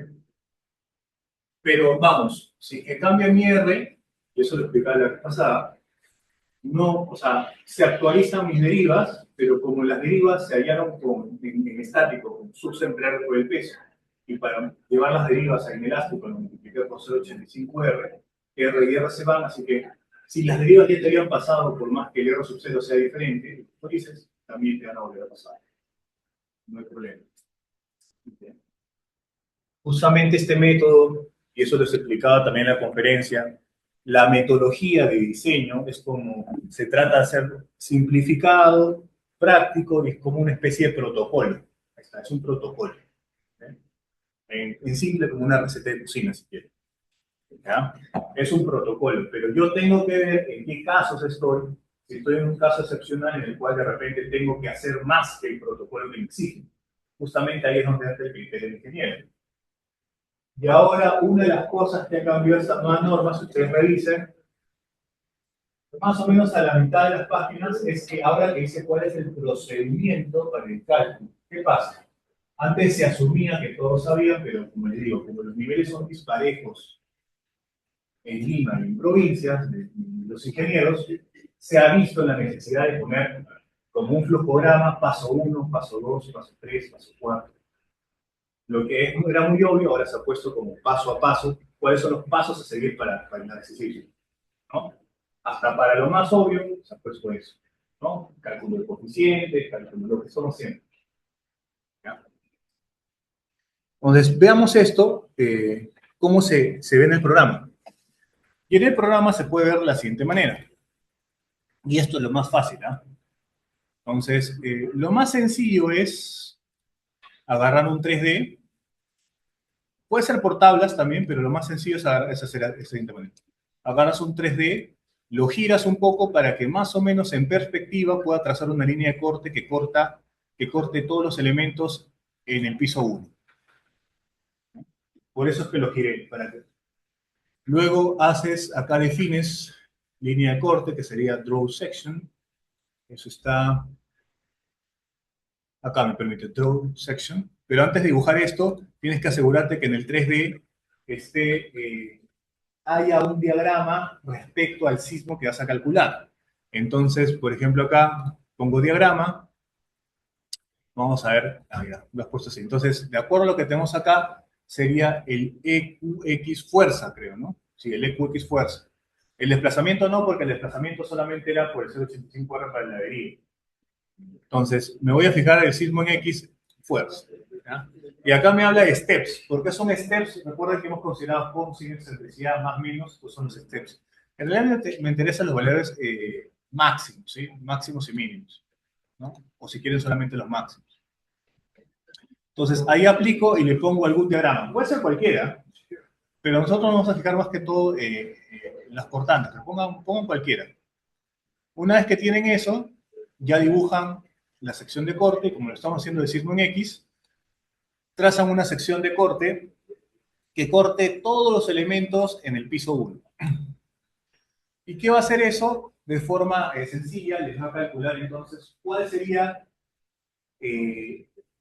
Pero vamos, si es que cambia mi R, y eso lo explicaba la vez pasada, no, o sea, se actualizan mis derivas, pero como las derivas se hallaron en estático, con sub siempre R por el peso, y para llevar las derivas en elástico lo multipliqué por 0,85R, R y R se van, así que si las derivas ya te habían pasado, por más que el R sub 0 sea diferente, lo dices, también te van a volver a pasar. No hay problema. Justamente este método, y eso les explicaba también en la conferencia, la metodología de diseño es como, se trata de hacer simplificado, práctico, y es como una especie de protocolo. Ahí está, es un protocolo. ¿Sí? En simple, como una receta de cocina, si quieren. ¿Ya? Es un protocolo, pero yo tengo que ver en qué casos estoy. Si estoy en un caso excepcional en el cual de repente tengo que hacer más que el protocolo que me exige. Justamente ahí es donde entra el criterio del ingeniero. Y ahora, una de las cosas que ha cambiado esta nueva norma, si ustedes revisen, más o menos a la mitad de las páginas, es que ahora te dice cuál es el procedimiento para el cálculo. ¿Qué pasa? Antes se asumía que todos sabían, pero como les digo, como los niveles son disparejos en Lima y en provincias, de los ingenieros, se ha visto la necesidad de poner como un flujograma paso 1, paso 2, paso 3, paso 4. Lo que era muy obvio, ahora se ha puesto como paso a paso, cuáles son los pasos a seguir para el ejercicio, ¿no? Hasta para lo más obvio se ha puesto eso, ¿no? Cálculo de coeficientes, cálculo de lo que somos siempre. ¿Ya? Entonces, veamos esto, cómo se ve en el programa. Y en el programa se puede ver de la siguiente manera. Y esto es lo más fácil, ¿ah? Entonces, lo más sencillo es agarrar un 3D. Puede ser por tablas también, pero lo más sencillo es hacer de la siguiente manera. Agarras un 3D, lo giras un poco para que más o menos en perspectiva pueda trazar una línea de corte que corte todos los elementos en el piso 1. Por eso es que lo giré. Luego acá defines línea de corte, que sería draw section. Eso está acá, me permite, draw section. Pero antes de dibujar esto, tienes que asegurarte que en el 3D haya un diagrama respecto al sismo que vas a calcular. Entonces, por ejemplo, acá pongo diagrama. Vamos a ver, ya, lo has puesto así. Entonces, de acuerdo a lo que tenemos acá, sería el EQX fuerza, creo, ¿no? Sí, el EQX fuerza. El desplazamiento no, porque el desplazamiento solamente era por el 0,85R para el ladrillo. Entonces, me voy a fijar el sismo en X fuerza. ¿Ya? Y acá me habla de steps. ¿Por qué son steps? Recuerden que hemos considerado con, sin excentricidad, más, menos, pues son los steps. En realidad me interesan los valores máximos, ¿sí? Máximos y mínimos, ¿no? O si quieren solamente los máximos. Entonces, ahí aplico y le pongo algún diagrama. Puede ser cualquiera, pero nosotros nos vamos a fijar más que todo en las cortantes. Pongan cualquiera. Una vez que tienen eso, ya dibujan la sección de corte, como lo estamos haciendo de sismo en X, trazan una sección de corte que corte todos los elementos en el piso 1. ¿Y qué va a hacer eso? De forma sencilla, les va a calcular entonces cuál sería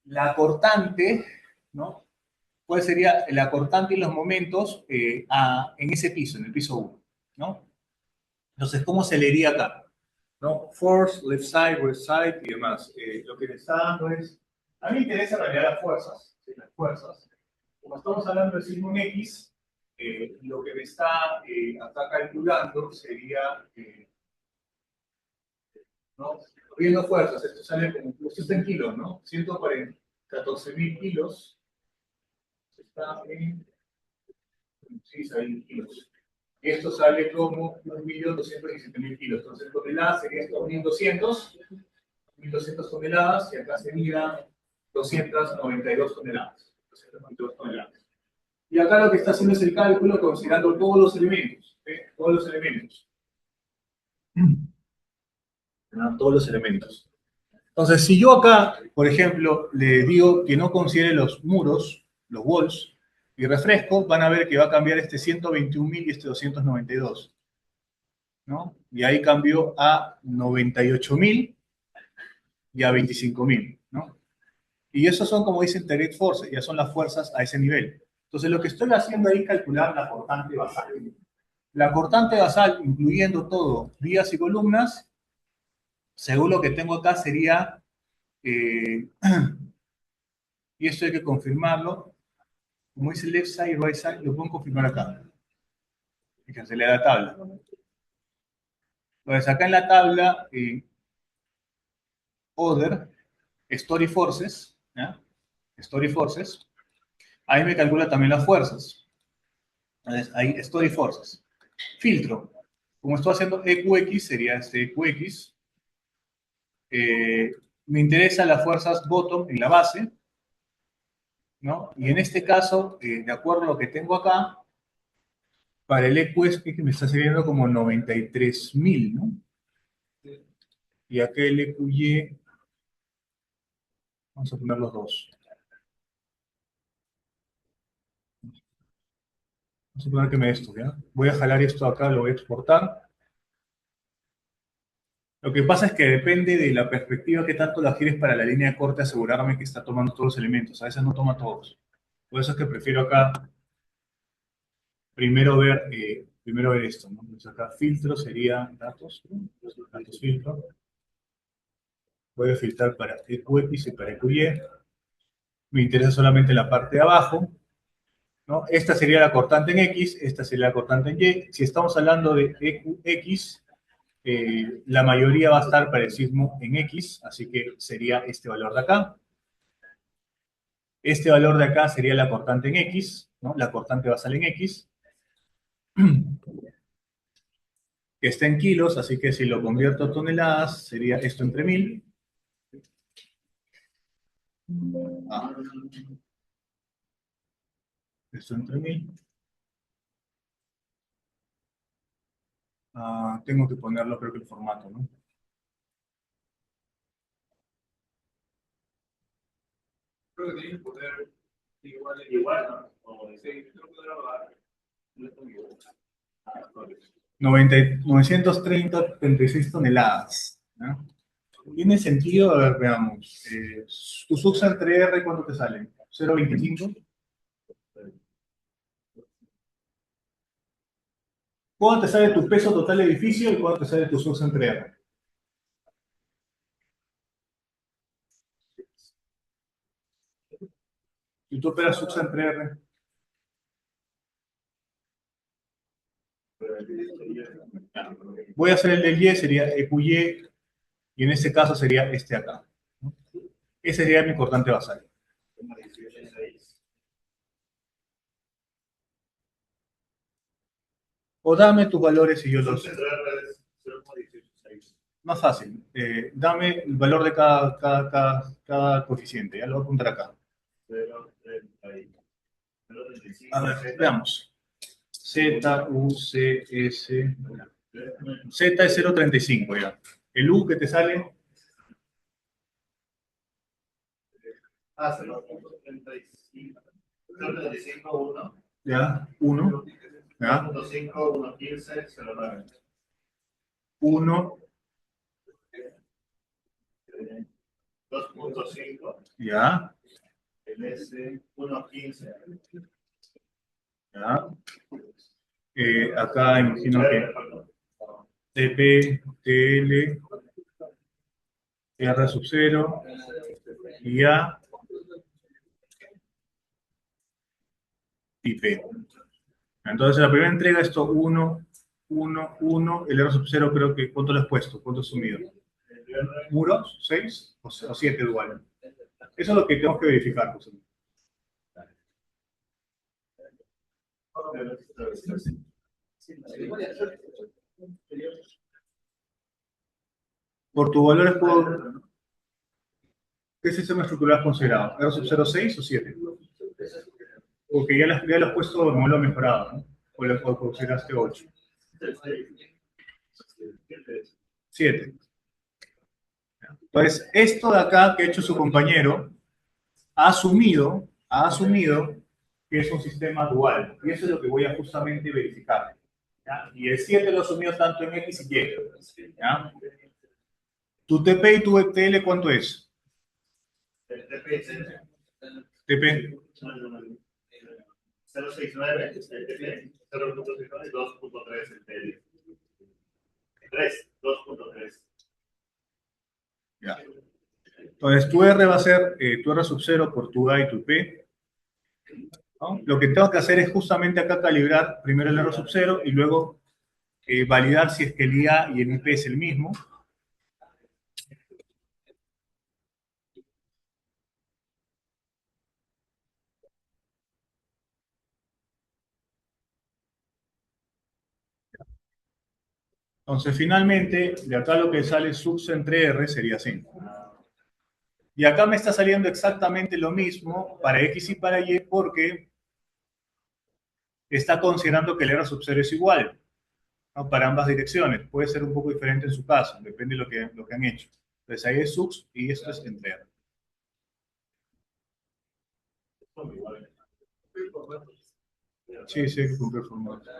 la cortante, ¿no? ¿Cuál sería la cortante y los momentos en ese piso, en el piso 1, ¿no? Entonces, ¿cómo se leería acá? ¿No? Force, left side, right side y demás. Lo que le está dando es... A mí me interesa en realidad las fuerzas. ¿Sí? Las fuerzas. Como estamos hablando de sismo en X, lo que me está acá calculando sería... ¿no? Viendo fuerzas, esto sale como... Esto está en kilos, ¿no? 114.000 kilos. Está en... Sí, sale en kilos. Esto sale como 1.217.000 kilos. Entonces, toneladas sería esto 1.200 toneladas, y acá sería 292 toneladas. 292 toneladas. Y acá lo que está haciendo es el cálculo considerando todos los elementos. Todos los elementos. Todos los elementos. Entonces, si yo acá, por ejemplo, le digo que no considere los muros, los walls, y refresco, van a ver que va a cambiar este 121.000 y este 292. ¿No? Y ahí cambió a 98.000 y a 25.000, ¿no? Y esos son, como dicen, direct forces, ya son las fuerzas a ese nivel. Entonces, lo que estoy haciendo ahí es calcular la cortante basal. La cortante basal, incluyendo todo, vías y columnas, según lo que tengo acá, sería, y esto hay que confirmarlo, como dice left side, right side, lo puedo confirmar acá. Fíjense, le da la tabla. Entonces, acá en la tabla, Other, Story Forces, ¿ya? Story Forces, ahí me calcula también las fuerzas. Entonces, ahí Story Forces. Filtro. Como estoy haciendo EQX, sería este EQX. Me interesan las fuerzas bottom en la base, ¿no? Y en este caso, de acuerdo a lo que tengo acá, para el EQX que me está saliendo como 93.000, ¿no? Y acá el EQY, vamos a poner los dos. Vamos a poner que me esto, ¿ya? Voy a jalar esto acá, lo voy a exportar. Lo que pasa es que depende de la perspectiva que tanto la gires para la línea de corte, asegurarme que está tomando todos los elementos. A veces no toma todos. Por eso es que prefiero acá primero ver primero ver esto, ¿no? Entonces acá filtro sería datos, ¿no? Datos filtro. Voy a filtrar para EQX y para EQY. Me interesa solamente la parte de abajo, ¿no? Esta sería la cortante en X, esta sería la cortante en Y. Si estamos hablando de EQX, la mayoría va a estar para el sismo en X, así que sería este valor de acá. Este valor de acá sería la cortante en X, ¿no? La cortante basal en X, que está en kilos, así que si lo convierto a toneladas, sería esto entre 1000. Ah, esto entre 1000. Ah, tengo que ponerlo, creo que el formato, ¿no? Creo que tienes que poner igual, ¿no? O sí, creo que grabar. 930,36 toneladas, ¿no? ¿Tiene sentido? A ver, veamos. ¿Tu SUX entre R cuánto te sale? ¿0,25? ¿Cuánto te sale tu peso total de edificio y cuánto te sale tu SUX entre R? Si tú operas SUX entre R. Voy a hacer el del Y, sería EQY, y en este caso sería este acá, ¿no? Ese sería mi cortante basal. O dame tus valores y yo los... Más fácil. Dame el valor de cada coeficiente. Ya lo voy a apuntar acá. A ver, veamos. Z, U, C, S. Z es 0,35 ya. El U que te sale. Ah, 0.35. 0.35, 1. Ya, 1. Ya. 0.5, 1.15, 0.9. 1. 2.5. Ya. El S, 1.15. Ya. Acá imagino que TP, TL, R sub 0, y A, y P. Entonces, la primera entrega, esto 1, 1, 1, el R sub 0 creo que, ¿cuánto le has puesto? ¿Cuánto has sumido? ¿Muros? ¿6 o 7 igual? Eso es lo que tenemos que verificar, José. Por tus valores, ¿qué sistema estructural has considerado? ¿R sub 0, 6 o 7? Porque ya lo has puesto, no lo he mejorado, ¿no? O consideraste 8. 7. Entonces, esto de acá que ha hecho su compañero ha asumido que es un sistema dual. Y eso es lo que voy a justamente verificar, ¿ya? Y el 7 lo asumió tanto en X y Y, ¿ya? ¿Tu TP y tu TL cuánto es? TP. 0.69, 0.69, 2.3 el TL. 3, 2.3. Ya. Entonces, tu R va a ser tu R sub 0 por tu A y tu P, ¿no? Lo que tengo que hacer es justamente acá calibrar primero el R sub 0 y luego validar si es que el IA y el IP es el mismo. Entonces, finalmente, de acá lo que sale sub entre R sería así. Y acá me está saliendo exactamente lo mismo para X y para Y porque está considerando que el R sub 0 es igual, ¿no? Para ambas direcciones. Puede ser un poco diferente en su caso, depende de lo que han hecho. Entonces ahí es sub y esto es entre R. Sí, sí, hay que cumplir el formato.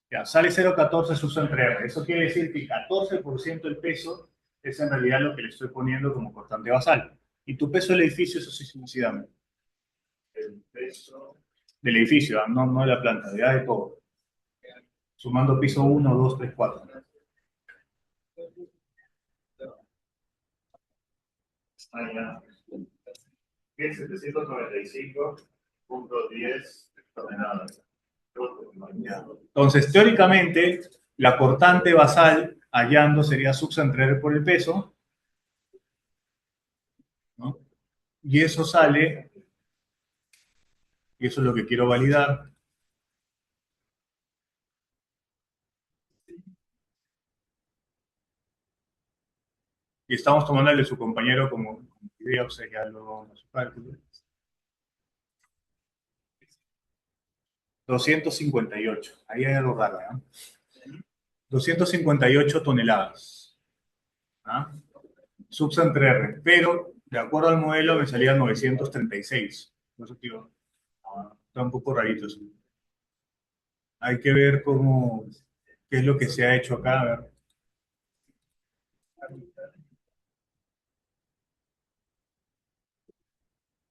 Ya, sale 0,14 sub entre R. Eso quiere decir que 14% del peso es en realidad lo que le estoy poniendo como cortante basal. Y tu peso del edificio, eso sí, sí, dame. El Eso. Del edificio, no de la planta, ya de todo. Sumando piso 1, 2, 3, 4. Ah, ya. 1795.10 toneladas. Ya. Entonces, teóricamente, la cortante basal hallando sería subcentrales por el peso, ¿no? Y eso sale, y eso es lo que quiero validar. Y estamos tomándole a su compañero como idea, o sea, ya lo su cálculo. 258. Ahí hay algo raro, ¿no? 258 toneladas. ¿Ah? Subcentre R. Pero, de acuerdo al modelo, me salía 936. Por eso, tío, está un poco rarito eso. Hay que ver qué es lo que se ha hecho acá. A ver.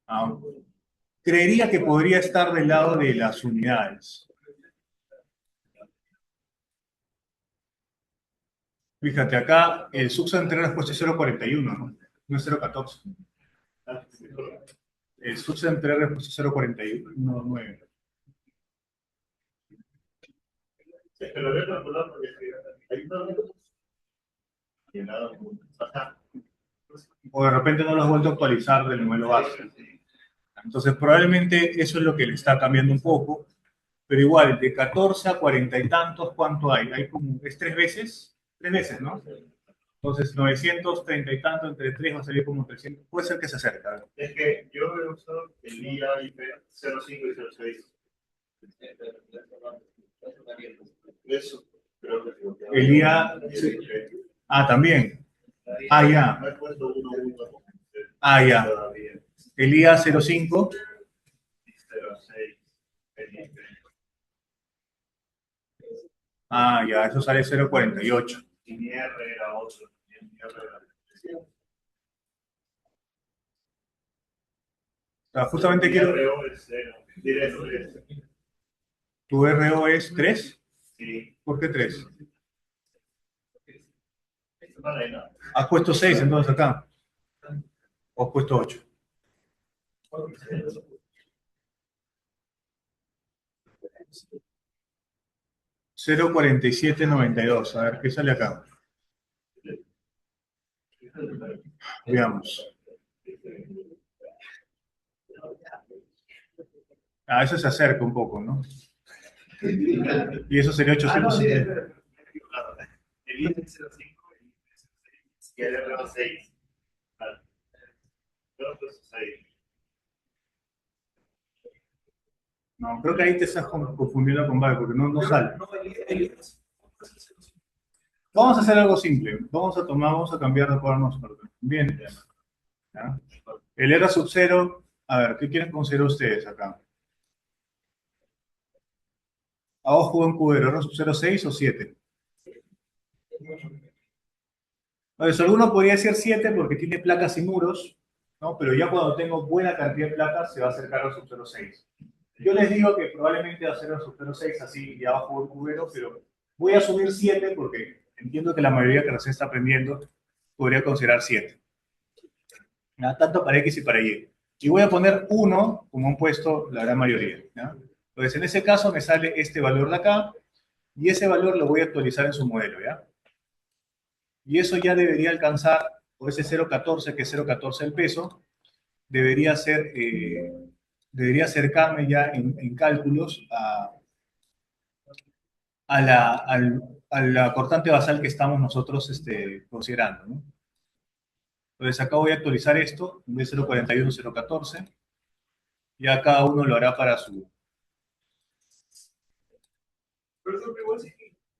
Ah, creería que podría estar del lado de las unidades. Fíjate, acá el subcentre R es puesto 0,41, ¿no? No es 0,14. El subcentre R es puesto 0,41, 9. Pero voy a calcular porque hay una. O de repente no lo has vuelto a actualizar del modelo base. Entonces, probablemente eso es lo que le está cambiando un poco. Pero igual, de 14 a 40 y tantos, ¿cuánto hay? Hay como, es 3 veces. 3 veces, ¿no? Entonces, 930 y tanto entre 3 va a salir como 300. Puede ser que se acerca. Es que yo he usado el IA IP 05 y 06. Eso creo que sí. El IA. Sí. Ah, también. Ah, ya. No he puesto 1.1. Ah, ya. El IA 05. 06. Ah, ya, eso sale 0,48. Y mi R era otro. O sea, justamente quiero. RO es 0. Directo es. ¿Tu RO es 3? Sí. ¿Por qué 3? Vale, no. ¿Has puesto 6 entonces acá? ¿O has puesto 8? 0,4792. A ver, ¿qué sale acá? Veamos. Ah, eso se acerca un poco, ¿no? Y eso sería 850. El I es 05 y el RO 6. Vale. Yo puse 6. No, creo que ahí te estás confundiendo con Valle, porque no sale. Vamos a hacer algo simple. Vamos a cambiar de acuerdo a nosotros. Bien. ¿Ya? El R sub 0, a ver, ¿qué quieren considerar ustedes acá? A ojo en cubero, R sub 0, 6 o 7. Entonces, alguno podría decir 7 porque tiene placas y muros, ¿no? Pero ya cuando tengo buena cantidad de placas se va a acercar al sub 0,6. Yo les digo que probablemente va a ser el sub 0,6 así ya bajo el cubero, pero voy a asumir 7 porque entiendo que la mayoría que recién está aprendiendo podría considerar 7. ¿Ya? Tanto para X y para Y. Y voy a poner 1 como han puesto la gran mayoría. ¿Ya? Entonces, en ese caso me sale este valor de acá y ese valor lo voy a actualizar en su modelo, ¿ya? Y eso ya debería alcanzar, por ese 0,14, que es 0,14 el peso, debería ser, debería acercarme ya en cálculos a la cortante basal que estamos nosotros considerando, ¿no? Entonces acá voy a actualizar esto, en vez de 0,41, 0,14, ya cada uno lo hará para su... Pero eso igual si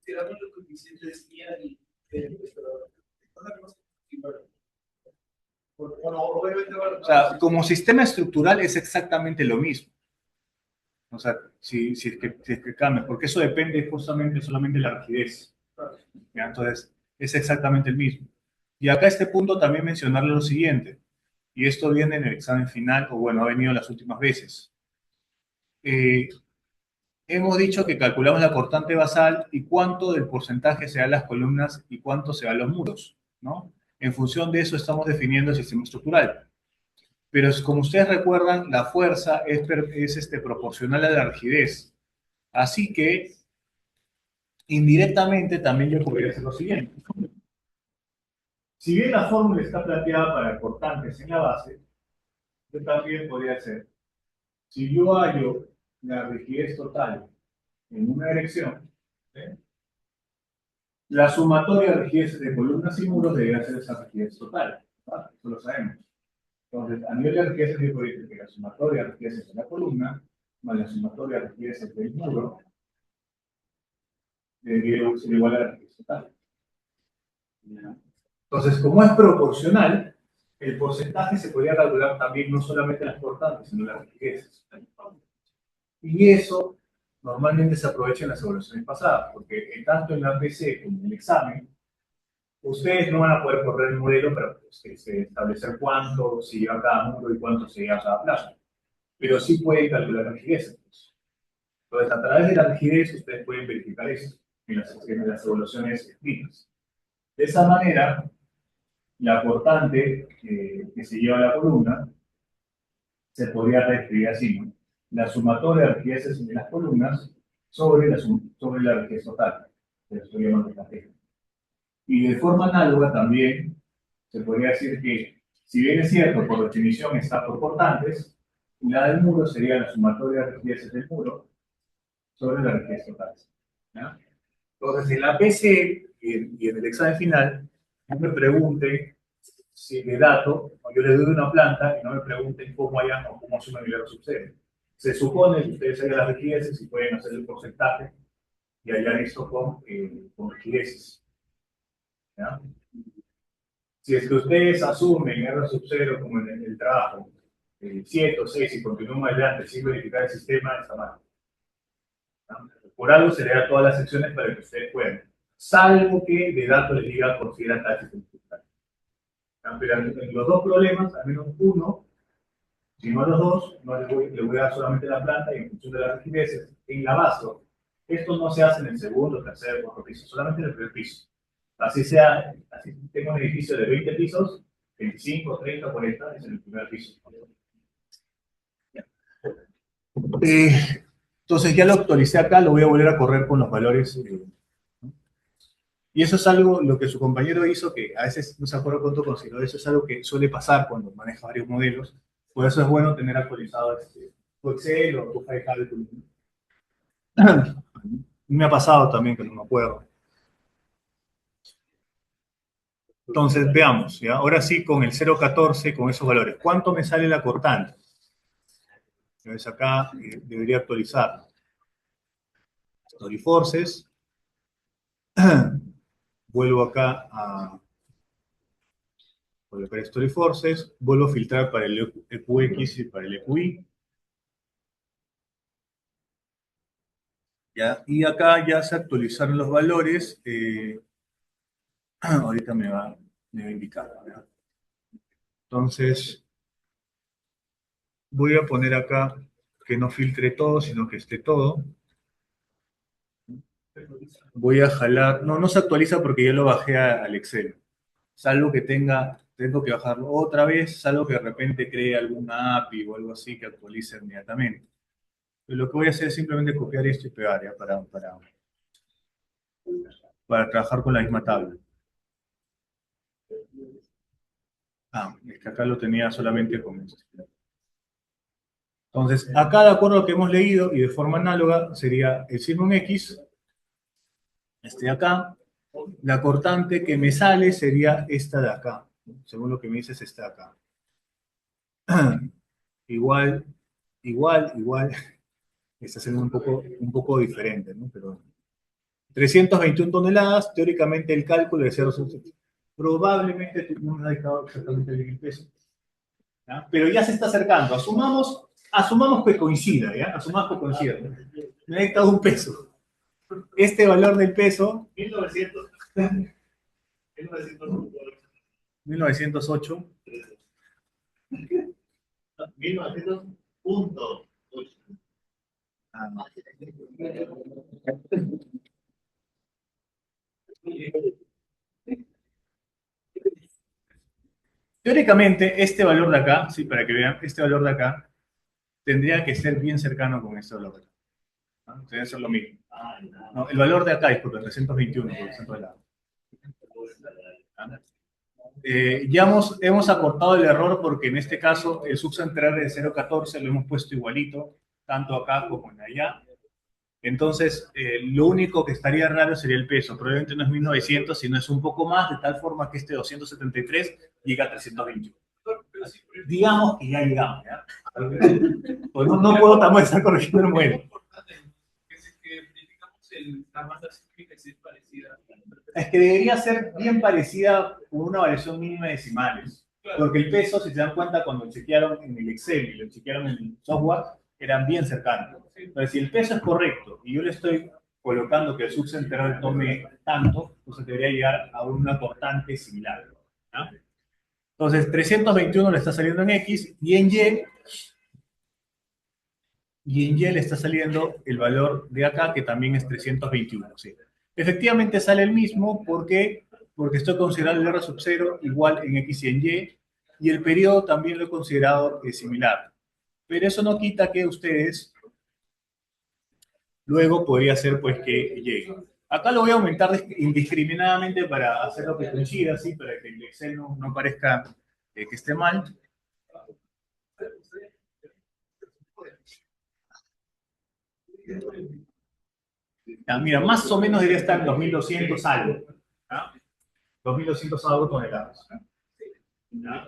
tiramos los coeficientes y O sea, como sistema estructural es exactamente lo mismo. O sea, si es que cambia, porque eso depende justamente solamente de la rigidez. ¿Ya? Entonces, es exactamente el mismo. Y acá a este punto también mencionarle lo siguiente, y esto viene en el examen final, o bueno, ha venido las últimas veces. eh, hemos dicho que calculamos la cortante basal y cuánto del porcentaje se da a las columnas y cuánto se da a los muros, ¿no? En función de eso estamos definiendo el sistema estructural. Pero como ustedes recuerdan, la fuerza es proporcional a la rigidez. Así que, indirectamente, también yo podría hacer lo siguiente. Si bien la fórmula está planteada para cortantes en la base, yo también podría hacer, si yo hallo la rigidez total en una dirección, ¿eh? La sumatoria de rigideces de columnas y muros debería ser esa rigidez total, ¿verdad? Eso lo sabemos. Entonces, a nivel de rigideces, yo podría decir que la sumatoria de rigideces de la columna más la sumatoria de rigideces del muro debería ser igual a la rigidez total. Entonces, como es proporcional, el porcentaje se podría calcular también no solamente las cortantes, sino las rigideces. Y eso normalmente se aprovecha en las evaluaciones pasadas, porque tanto en la PC como en el examen, ustedes no van a poder correr el modelo para establecer cuánto se lleva cada muro y cuánto se lleva cada plazo. Pero sí pueden calcular la rigidez. Entonces, a través de la rigidez, ustedes pueden verificar eso en las evaluaciones escritas. De esa manera, la cortante que se lleva a la columna se podría reescribir así, ¿no? La sumatoria de rigideces de las columnas sobre la rigidez total. Que estoy llamando la T. Y de forma análoga también se podría decir que, si bien es cierto, por definición está por cortantes, la del muro sería la sumatoria de rigideces del muro sobre la rigidez total. ¿Ya? Entonces, en la PC y en el examen final, no me pregunten si de dato, o yo les doy una planta y no me pregunten cómo hayan o cómo asumen el subsede. Se supone que ustedes hagan las rigideces y pueden hacer el porcentaje y hallar esto con rigideces. ¿Ya? Si es que ustedes asumen R sub 0 como en el trabajo, 7 o 6 y continúan adelante sin verificar el sistema, está mal. ¿No? Por algo se le da todas las secciones para que ustedes puedan. Salvo que de dato les diga considera tal sistema estructural. Pero en los dos problemas, al menos uno, si no los dos, no le voy a dar solamente la planta y en función de las rigideces, en la base. Esto no se hace en el segundo, tercer, cuarto piso, solamente en el primer piso. Así sea, así tengo un edificio de 20 pisos, 25, 30, 40, es en el primer piso. Entonces ya lo actualicé acá, lo voy a volver a correr con los valores. Y eso es algo, lo que su compañero hizo, que a veces no se acuerda cuánto consideró, eso es algo que suele pasar cuando maneja varios modelos. Por eso es bueno tener actualizado tu Excel o tu FileCalculus. Me ha pasado también que no me acuerdo. Entonces, veamos, ¿ya? Ahora sí, con el 0,14, con esos valores. ¿Cuánto me sale la cortante? Entonces acá debería actualizar. Story Forces. Vuelvo acá a colocar Story Forces. Vuelvo a filtrar para el EQX y para el EQI. ¿Ya? Y acá ya se actualizaron los valores. Ahorita me va a indicar, ¿verdad? Entonces, voy a poner acá que no filtre todo, sino que esté todo. Voy a jalar, no se actualiza porque ya lo bajé al Excel. Salvo que tengo que bajarlo otra vez, salvo que de repente cree alguna API o algo así que actualice inmediatamente. Pero lo que voy a hacer es simplemente copiar esto y pegar ya para trabajar con la misma tabla. Es que acá lo tenía solamente con esto. Entonces, acá de acuerdo a lo que hemos leído y de forma análoga, sería el signo X, este de acá, la cortante que me sale sería esta de acá, según lo que me dice es esta de acá. Igual, está siendo un poco diferente, ¿no? Pero 321 toneladas, teóricamente el cálculo de 0,7. Probablemente tú no me has dejado exactamente bien el peso. ¿Ya? Pero ya se está acercando. Asumamos que coincida, ¿ya? Asumamos que coincida. Me ha dictado un peso. Este valor del peso... 1900. 1908. 1900.8. Teóricamente, este valor de acá, sí, para que vean, este valor de acá tendría que ser bien cercano con este valor de acá, ¿no? Tendría que ser lo mismo. No, el valor de acá, disculpe, 321 por el centro de lado. Ya hemos acortado el error porque en este caso el subcentral de 0,14 lo hemos puesto igualito, tanto acá como en allá. Entonces, lo único que estaría raro sería el peso. Probablemente no es 1900, sino es un poco más, de tal forma que este 273 llega a 321. Digamos que ya llegamos, ¿ya? Pues no puedo tampoco estar corrigiendo el modelo. Es que verificamos la masa cíclica si es parecida. Es que debería ser bien parecida con una variación mínima de decimales. Porque el peso, si se dan cuenta, cuando chequearon en el Excel y lo chequearon en el software, eran bien cercanos. Entonces, si el peso es correcto y yo le estoy colocando que el subcentral tome tanto, entonces debería llegar a una cortante similar, ¿no? Entonces, 321 le está saliendo en X y en Y le está saliendo el valor de acá, que también es 321. ¿Sí? Efectivamente sale el mismo porque estoy considerando el R sub 0 igual en X y en y el periodo también lo he considerado similar. Pero eso no quita que ustedes luego podría ser pues que llegue. Acá lo voy a aumentar indiscriminadamente para hacerlo que coincida, ¿sí? Para que el Excel no parezca que esté mal. Ya, mira, más o menos debería estar en 2200 algo. ¿Ah? 2200 algo toneladas. ¿Ya?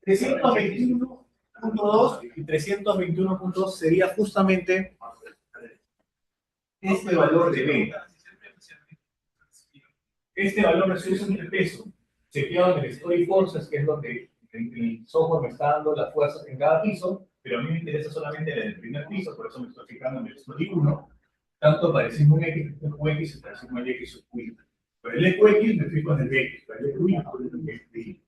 321.2 y 321.2 sería justamente este valor de venta. Este valor resolución del peso, chequeado en el Story Forces, que es donde el software me está dando las fuerzas en cada piso, pero a mí me interesa solamente la del primer piso, por eso me estoy fijando en el Story 1. Tanto para el signo X, QX, para el signo X sub Y. Para el EQX me fijo en el X, para el EQY me fijo en el.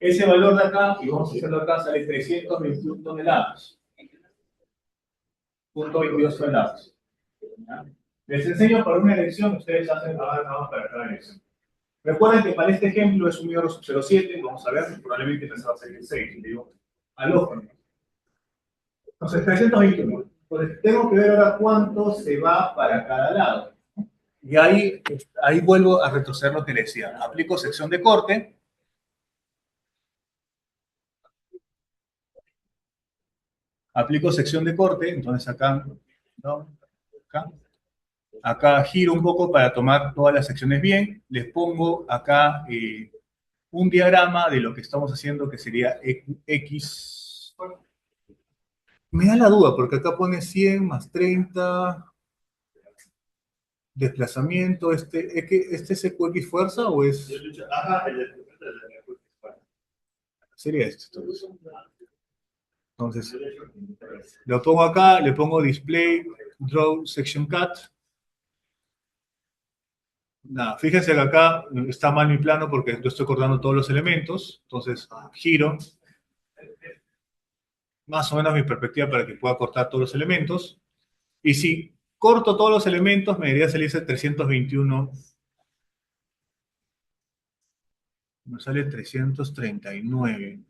Ese valor de acá, y vamos a hacerlo acá, sale 321 toneladas. 0.22 toneladas. ¿Ya? Les enseño para una elección, ustedes hacen nada más para cada elección. Recuerden que para este ejemplo es un micro sub 0.7, vamos a ver, probablemente les va a salir el 6, le digo, al ojo. Entonces, 321. Entonces, tengo que ver ahora cuánto se va para cada lado. Y ahí vuelvo a retroceder lo que les decía. Aplico sección de corte. Aplico sección de corte, entonces acá, ¿no? Acá giro un poco para tomar todas las secciones bien. Les pongo acá un diagrama de lo que estamos haciendo, que sería X. Me da la duda, porque acá pone 100 más 30, desplazamiento, ¿este es EQX fuerza o es...? Ajá, Sería esto. Entonces, lo pongo acá, le pongo Display, Draw, Section Cut. Nada, fíjense que acá está mal mi plano porque yo estoy cortando todos los elementos. Entonces, giro. Más o menos mi perspectiva para que pueda cortar todos los elementos. Y si corto todos los elementos, me debería salirse 321. Me sale 339.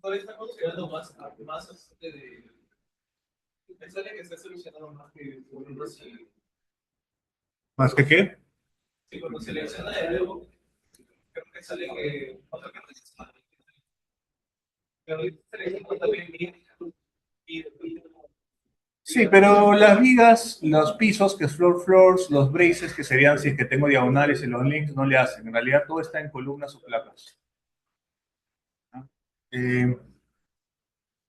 Todavía está considerando más de. Me sale que está solucionando más que uno si. ¿Más que qué? Si cuando selecciona de nuevo, creo que sale que. Otra que no es. Pero selecciona también bien. Sí, pero las vigas, los pisos, que es floors, los braces, que serían si es que tengo diagonales y los links, no le hacen. En realidad todo está en columnas o placas. ¿No?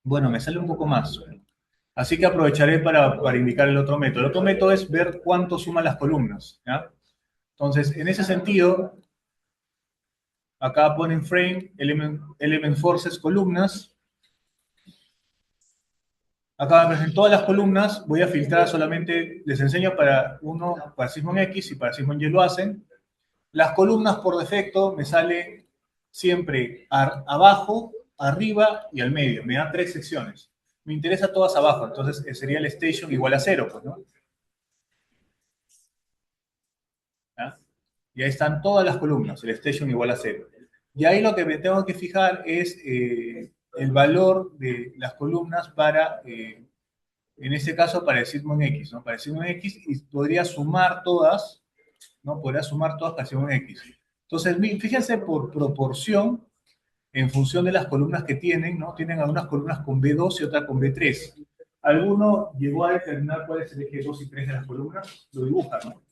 Bueno, me sale un poco más. Así que aprovecharé para indicar el otro método. El otro método es ver cuánto suman las columnas. ¿Ya? Entonces, en ese sentido, Acá ponen frame, element forces, columnas. Acá en todas las columnas voy a filtrar solamente, les enseño para sismo en X y para sismo en Y lo hacen. Las columnas por defecto me salen siempre abajo, arriba y al medio. Me da 3 secciones. Me interesa todas abajo, entonces sería el station igual a 0, pues, ¿no? ¿Ah? Y ahí están todas las columnas, el station igual a 0. Y ahí lo que me tengo que fijar es el valor de las columnas para, en este caso, para el sismo en X, ¿no? Para el sismo en X, y podría sumar todas, ¿no? Podría sumar todas para el sismo en X. Entonces, fíjense por proporción, en función de las columnas que tienen, ¿no? Tienen algunas columnas con B2 y otras con B3. ¿Alguno llegó a determinar cuál es el eje 2 y 3 de las columnas? Lo dibuja, ¿no?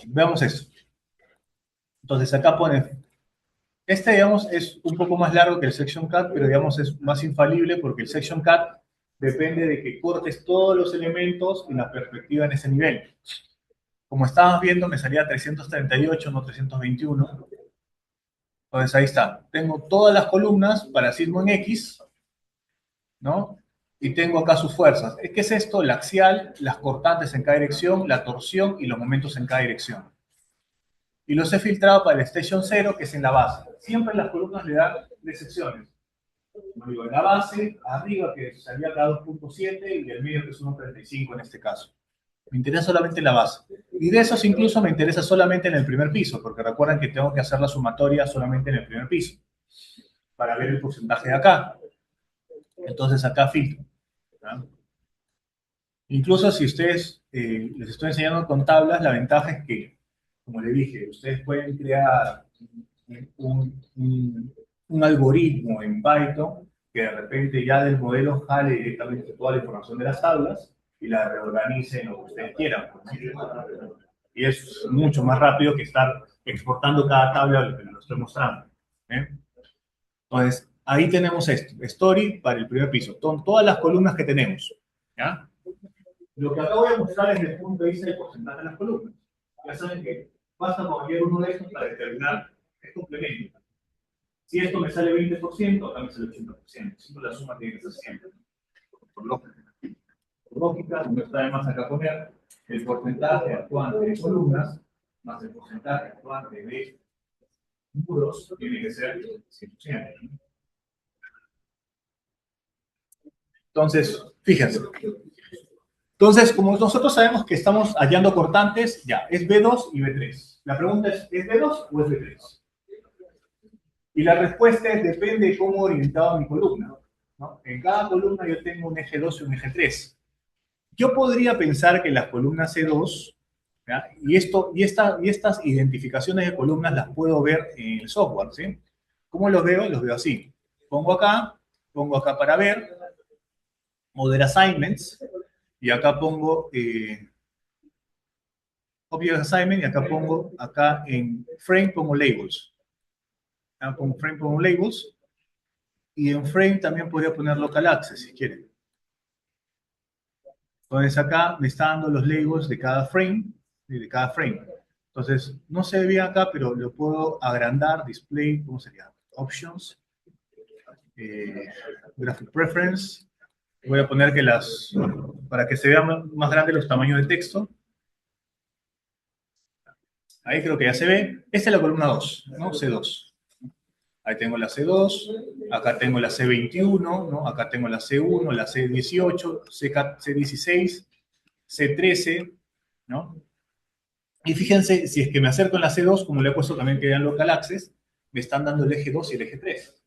Veamos eso. Entonces acá pone, digamos, es un poco más largo que el section cut, pero digamos es más infalible porque el section cut depende de que cortes todos los elementos en la perspectiva en ese nivel. Como estábamos viendo, me salía 338, no 321. Entonces ahí está. Tengo todas las columnas para sismo en X, ¿no? Y tengo acá sus fuerzas. ¿Qué es esto? La axial, las cortantes en cada dirección, la torsión y los momentos en cada dirección. Y los he filtrado para el Station 0, que es en la base. Siempre las columnas le dan 3 secciones. Como digo, en la base, arriba, que salía acá 2.7, y el medio, que es 1.35 en este caso. Me interesa solamente la base. Y de esos incluso me interesa solamente en el primer piso, porque recuerden que tengo que hacer la sumatoria solamente en el primer piso, para ver el porcentaje de acá. Entonces acá filtro, ¿no? Incluso si ustedes, les estoy enseñando con tablas, la ventaja es que, como le dije, ustedes pueden crear un algoritmo en Python que de repente ya del modelo jale directamente toda la información de las tablas y la reorganice en lo que ustedes quieran. Y es mucho más rápido que estar exportando cada tabla a lo que les estoy mostrando. Entonces, ahí tenemos esto, story para el primer piso. Son todas las columnas que tenemos. ¿Ya? Lo que acá voy a mostrar es desde el punto de vista del porcentaje de las columnas. Ya saben que basta con cambiar uno de estos para determinar el complemento. Si esto me sale 20%, acá me sale 80%. Siempre la suma tiene que ser 100. Por lógica. Por lógica, no está de más acá poner el porcentaje actuante de columnas más el porcentaje actuante de muros tiene que ser 100%. Entonces, fíjense. Entonces, como nosotros sabemos que estamos hallando cortantes, ya, es B2 y B3. La pregunta ¿es B2 o es B3? Y la respuesta es, depende de cómo orientado mi columna, ¿no? En cada columna yo tengo un eje 2 y un eje 3. Yo podría pensar que las columnas C2, ¿ya? Y estas identificaciones de columnas las puedo ver en el software, ¿sí? ¿Cómo los veo? Los veo así. Pongo acá para ver, Other Assignments, y acá pongo Object Assignment, y acá pongo, en Frame pongo Labels. Acá pongo Frame pongo Labels, y en Frame también podría poner Local Access, si quieren. Entonces acá me está dando los labels de cada frame, Entonces, no se ve bien acá, pero lo puedo agrandar, display, ¿cómo sería? Options, graphic preference. Voy a poner que para que se vean más grandes los tamaños de texto. Ahí creo que ya se ve. Esta es la columna 2, ¿no? C2. Ahí tengo la C2, acá tengo la C21, ¿no? Acá tengo la C1, la C18, C16, C13, ¿no? Y fíjense, si es que me acerco en la C2, como le he puesto también que vean local access, me están dando el eje 2 y el eje 3.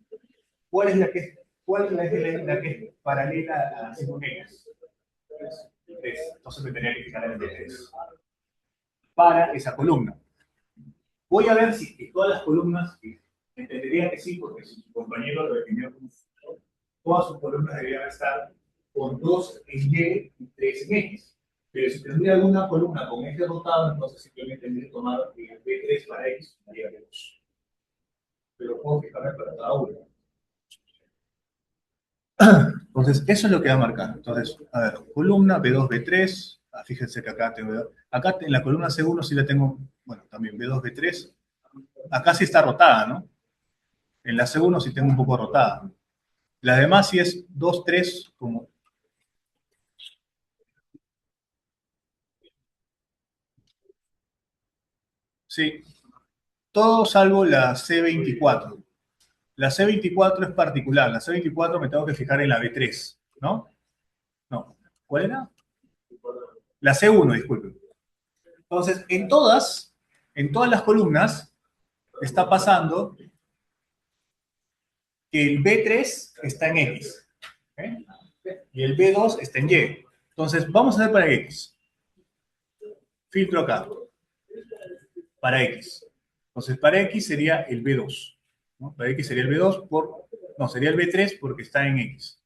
¿Cuál es la que es paralela a la C1X? 3. Entonces me tenía que fijar en el 3 para esa columna. Voy a ver si todas las columnas, entendería que sí, porque si su compañero lo definió como todas sus columnas deberían estar con 2 en Y y 3 en X. Pero si tendría alguna columna con eje rotado, entonces simplemente tendría que tomar el B3 para X y B2. Pero puedo fijarme para cada una. Entonces, eso es lo que va a marcar. Entonces, a ver, columna B2, B3. Fíjense que acá tengo. Acá en la columna C1 sí la tengo, bueno, también B2, B3. acá sí está rotada, ¿no? En la C1 sí tengo un poco rotada. La demás sí es 2, 3, como... Sí, todo salvo la C24. La C24 es particular. La C24 me tengo que fijar en la B3, ¿no? No. ¿Cuál era? La C1, disculpen. Entonces, en todas las columnas, está pasando que el B3 está en X. ¿Ok? Y el B2 está en Y. Entonces, vamos a hacer para X. Filtro acá. Para X. Entonces, para X sería el B2. ¿No? Para X sería el B2 por... No, sería el B3 porque está en X.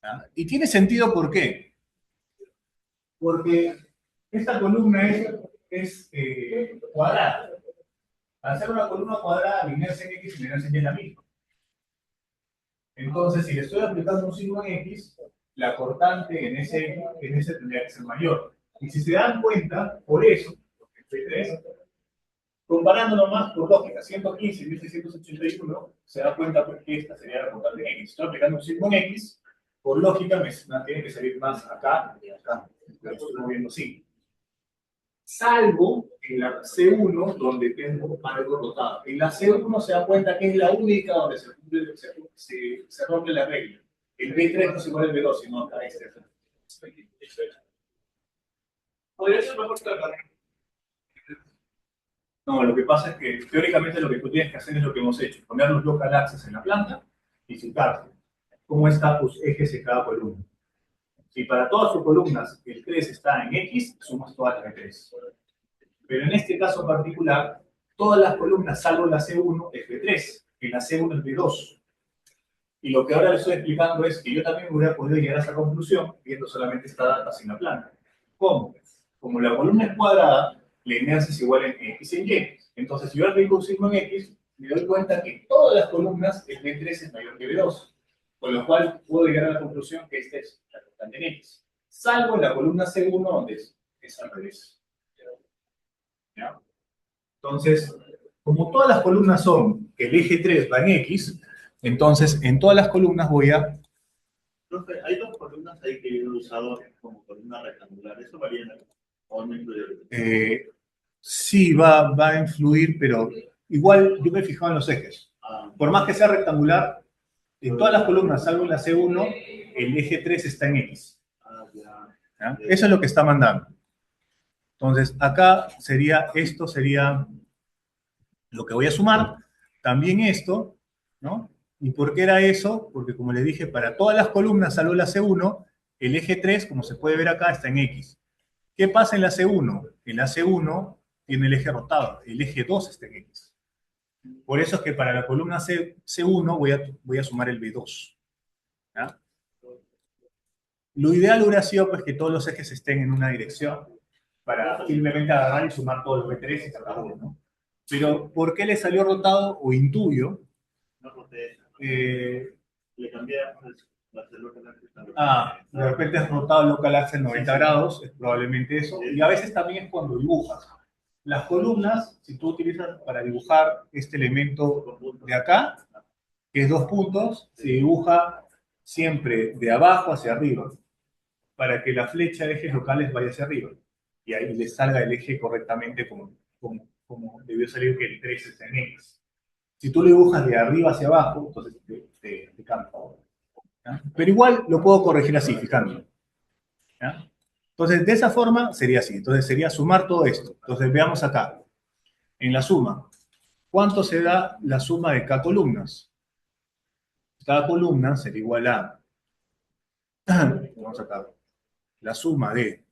¿Ya? Y tiene sentido, ¿por qué? Porque esta columna es cuadrada. Al ser una columna cuadrada, alinearse en X y alinearse en Y es la misma. Entonces, si le estoy aplicando un signo en X, la cortante en ese tendría que ser mayor. Y si se dan cuenta, por eso, comparándolo más por lógica, 115 y 1681, se da cuenta pues, que esta sería la cortante en X. Estoy aplicando un signo en X, por lógica me tiene que salir más acá y acá. Lo estoy moviendo así. Salvo en la C1, donde tengo algo rotado. En la C1 se da cuenta que es la única donde se rompe la regla. El B3 no es igual al B2, sino acá este. Podría ser mejor que la carrera. No, lo que pasa es que teóricamente lo que tú tienes que hacer es lo que hemos hecho. Poner los local axes en la planta y fijarte cómo están tus ejes en cada columna. Si para todas tus columnas el 3 está en X, sumas todas las B3. Pero en este caso particular, todas las columnas, salvo la C1, es B3, y la C1 es B2. Y lo que ahora les estoy explicando es que yo también hubiera podido llegar a esa conclusión viendo solamente esta data sin la planta. ¿Cómo? Como la columna es cuadrada, la inercia es igual en X y en Y. Entonces, si yo aplico un signo en X, me doy cuenta que todas las columnas el B3 es mayor que B2. Con lo cual, puedo llegar a la conclusión que esta es la constante en X. Salvo en la columna C1, donde es al revés. ¿Ya? Entonces, como todas las columnas son que el eje 3 va en X, entonces en todas las columnas voy a... Profe, hay dos columnas ahí que yo he usado como columna rectangular. ¿Eso varía o no influye? Sí, va a influir, pero igual yo me he fijado en los ejes. Por más que sea rectangular, en todas las columnas, salvo en la C1, el eje 3 está en X. ¿Ya? Eso es lo que está mandando. Entonces, acá esto sería lo que voy a sumar, también esto, ¿no? ¿Y por qué era eso? Porque como les dije, para todas las columnas, salvo la C1, el eje 3, como se puede ver acá, está en X. ¿Qué pasa en la C1? En la C1 tiene el eje rotado, el eje 2 está en X. Por eso es que para la columna C1 voy a sumar el B2. ¿Ya? Lo ideal hubiera sido pues, que todos los ejes estén en una dirección para simplemente agarrar y sumar todos los B3 y sacar uno, ¿no? Pero ¿por qué le salió rotado? O intuyo. No roté. Eh, Le cambié la local axis. De repente has rotado el local axis 90 grados, es probablemente eso. Y a veces también es cuando dibujas. Las columnas, si tú utilizas para dibujar este elemento de acá, que es 2 puntos, se dibuja siempre de abajo hacia arriba, para que la flecha de ejes locales vaya hacia arriba. Y ahí le salga el eje correctamente como debió salir que el 3 está en X. Si tú lo dibujas de arriba hacia abajo, entonces te cambia. ¿Ya? Pero igual lo puedo corregir así, fijándome. ¿Ya? Entonces, de esa forma sería así. Entonces, sería sumar todo esto. Entonces, veamos acá. En la suma, ¿cuánto se da la suma de K columnas? Cada columna sería igual a... Vamos acá. La suma de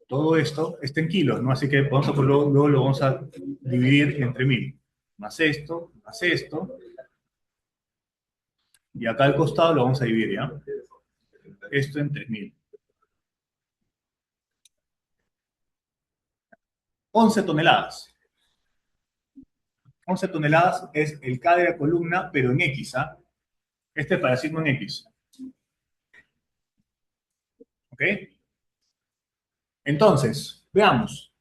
todo esto está en kilos, ¿no? Así que luego lo vamos a dividir entre 1000. Más esto, y acá al costado lo vamos a dividir, ¿ya? Esto en 3000. 11 toneladas. 11 toneladas es el K de la columna, pero en X, ¿ah? Este es para decirlo en X. ¿Ok? Entonces, veamos.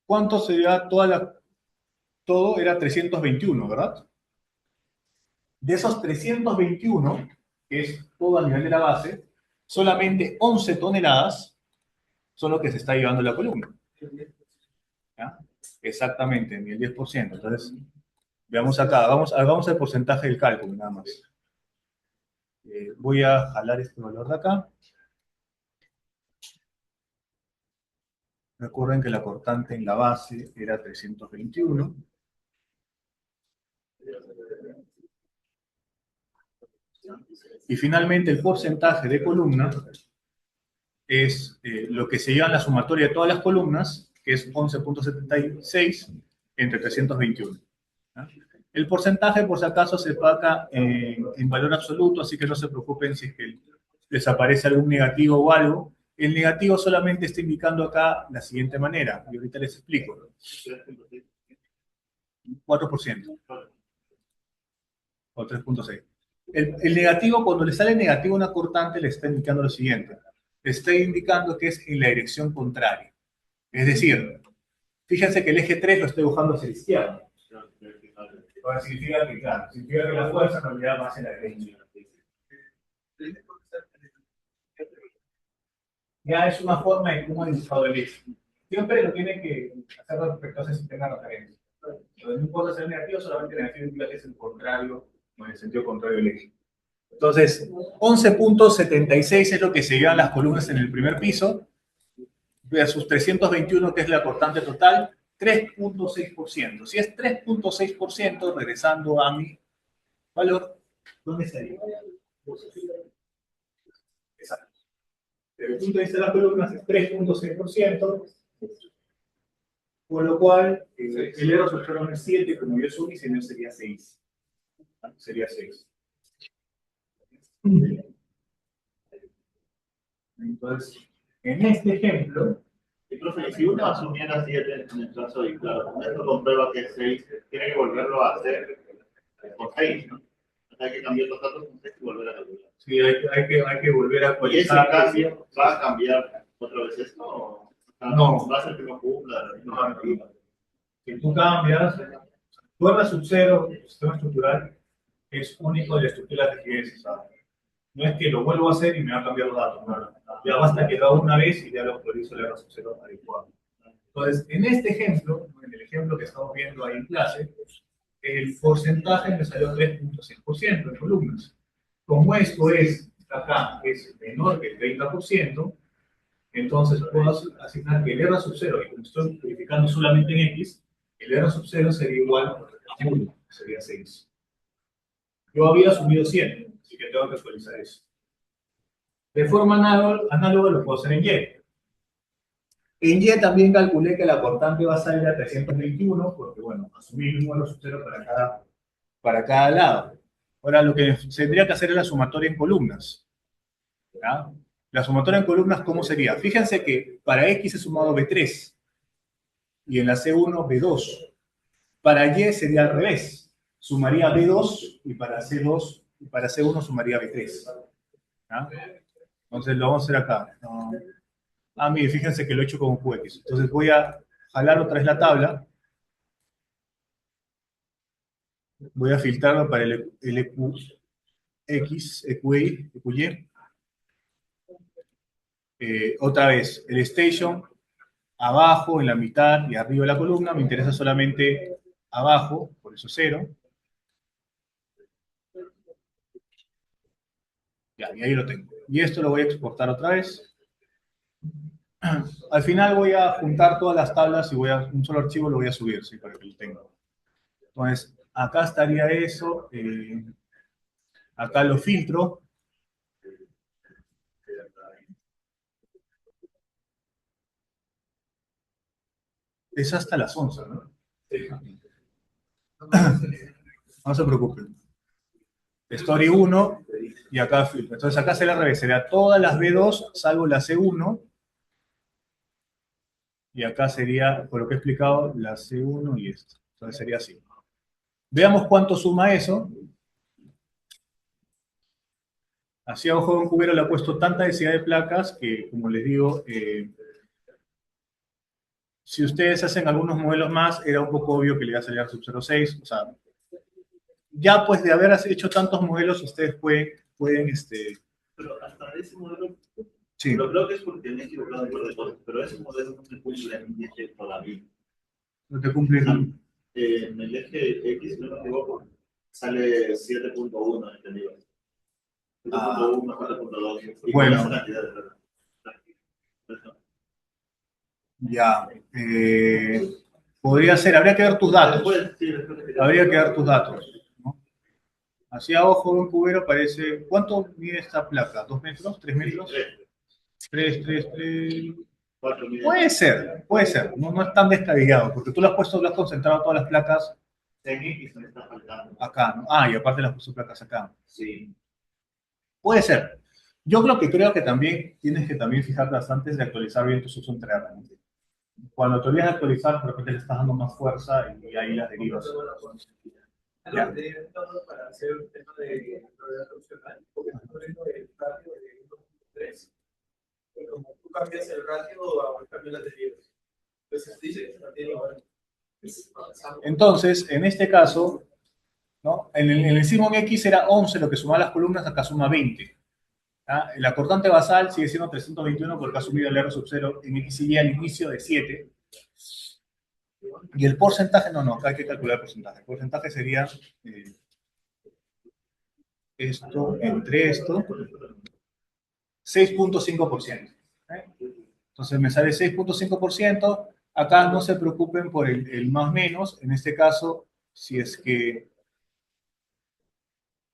¿Cuánto sería todo era 321, ¿verdad? De esos 321, que es todo a nivel de la base, solamente 11 toneladas son lo que se está llevando la columna. ¿Ya? Exactamente, ni el 10%. Entonces, veamos acá, hagamos el porcentaje del cálculo, nada más. Voy a jalar este valor de acá. Recuerden que la cortante en la base era 321. Y finalmente el porcentaje de columna es lo que se lleva en la sumatoria de todas las columnas, que es 11.76 entre 321. ¿Ya? El porcentaje, por si acaso, se paga en valor absoluto, así que no se preocupen si es que les aparece algún negativo o algo. El negativo solamente está indicando acá la siguiente manera, y ahorita les explico. 4% o 3.6. El negativo, cuando le sale negativo a una cortante, le está indicando lo siguiente. Le está indicando que es en la dirección contraria. Es decir, fíjense que el eje 3 lo estoy dibujando hacia la izquierda. Ahora significa que, claro, significa que la fuerza en realidad va hacia la derecha. Ya es una forma de cómo he dibujado el eje. Siempre lo tiene que hacer respecto a ese sistema de referencia. No importa ser negativo, solamente negativo indica que es el contrario, o en el sentido contrario del eje. Entonces, 11.76 es lo que se llevan las columnas en el primer piso, versus 321, que es la cortante total, 3.6%. Si es 3.6%, regresando a mi valor, ¿dónde estaría? Exacto. Desde el punto de vista de las columnas es 3.6%, con lo cual el error social no es 7, como yo subí, sino sería 6. Sería 6. Entonces, en este ejemplo, Y profe, si uno asumiera 7 en el caso y claro, con esto comprueba que es 6, tiene que volverlo a hacer con 6, ¿no? O sea, hay que cambiar los datos con 6 y volver a calcular. sí, hay que volver a ¿Y ese actualizar. cambio va a cambiar otra vez esto? ¿O No. va a ser que no cumpla? No. Si tú cambias, tu R sub 0, el sistema estructural, es único de la estructura de rigidez. No es que lo vuelvo a hacer y me va a cambiar los datos. No. Ya basta que lo haga una vez y ya lo actualizo el R sub 0 adecuado. Entonces, en este ejemplo, en el ejemplo que estamos viendo ahí en clase, el porcentaje me salió 3.6% en columnas. Como esto es, acá, es menor que el 30%, entonces puedo asignar que el R sub 0, y como estoy verificando solamente en X, el R sub 0 sería igual a 1, sería 6. Yo había asumido 7, así que tengo que actualizar eso. De forma análoga lo puedo hacer en Y. En Y también calculé que la cortante va a salir a 321, porque bueno, asumí el mismo R sub 0 para cada lado. Ahora lo que tendría que hacer es la sumatoria en columnas. ¿Ya? La sumatoria en columnas, ¿cómo sería? Fíjense que para X he sumado B3 y en la C1 B2. Para Y sería al revés. Sumaría B2 y para C2 y para C1 sumaría B3. ¿Ya? Entonces lo vamos a hacer acá. Mire, fíjense que lo he hecho como QX. Entonces voy a jalar otra vez la tabla. Voy a filtrarlo para el EQX, EQY, EQY. Otra vez, el station abajo, en la mitad y arriba de la columna. Me interesa solamente abajo, por eso 0. Ya, y ahí lo tengo. Y esto lo voy a exportar otra vez. Al final voy a juntar todas las tablas y un solo archivo lo voy a subir, ¿sí? Para que lo tenga. Entonces, acá estaría eso. Acá lo filtro. Es hasta las 11, ¿no? Sí. No se preocupen. Story 1 y acá filtro. Entonces acá será al revés. Será todas las B2 salvo la C1. Y acá sería, por lo que he explicado, la C1 y esto. Entonces sería así. Veamos cuánto suma eso. Así a ojo de un cubero le ha puesto tanta densidad de placas que, como les digo, si ustedes hacen algunos modelos más, era un poco obvio que le iba a salir a sub 0.6. O sea, ya pues de haber hecho tantos modelos, ustedes pueden Pero hasta ese modelo, sí. lo creo que es porque me he equivocado por default, pero ese modelo no se cumple en mi eje todavía. No te cumplen. En el eje X, si no me equivoco, sale 7.1 entendido. 7.1, 7.2. Y Bueno. con esa cantidad de datos. Ya. Podría ser, habría que ver tus datos. Después, sí, después Habría que ver tus datos, ¿no? Así a ojo de un cubero parece. ¿Cuánto mide esta placa? ¿2 metros? ¿3 metros? 3. 4 Puede ser. No, no es tan descabellado, porque tú lo has concentrado todas las placas en X me está faltando. acá, ¿no? Ah, y aparte las puso placas acá. Sí. Puede ser. Yo creo que también tienes que también fijarte bastante de actualizar bien tus usos entre herramientas. Cuando te olvidas de actualizar, de repente le estás dando más fuerza y ahí las derivas. Ya. Para hacer el tema de probabilidad opcional, porque estoy poniendo el ratio de 1.3. Y como tú cambias el ratio, cambian las derivas. Entonces dice que se mantiene igual. Entonces, en este caso, ¿no? En el Simon X era 11 lo que sumaba las columnas, acá suma 20. ¿Ah? La cortante basal sigue siendo 321 porque ha subido el R sub 0 en X y Y al inicio de 7. Y el porcentaje, no, acá hay que calcular el porcentaje. El porcentaje sería esto entre esto, 6.5%. Entonces me sale 6.5%. Acá no se preocupen por el más menos. En este caso, si es que,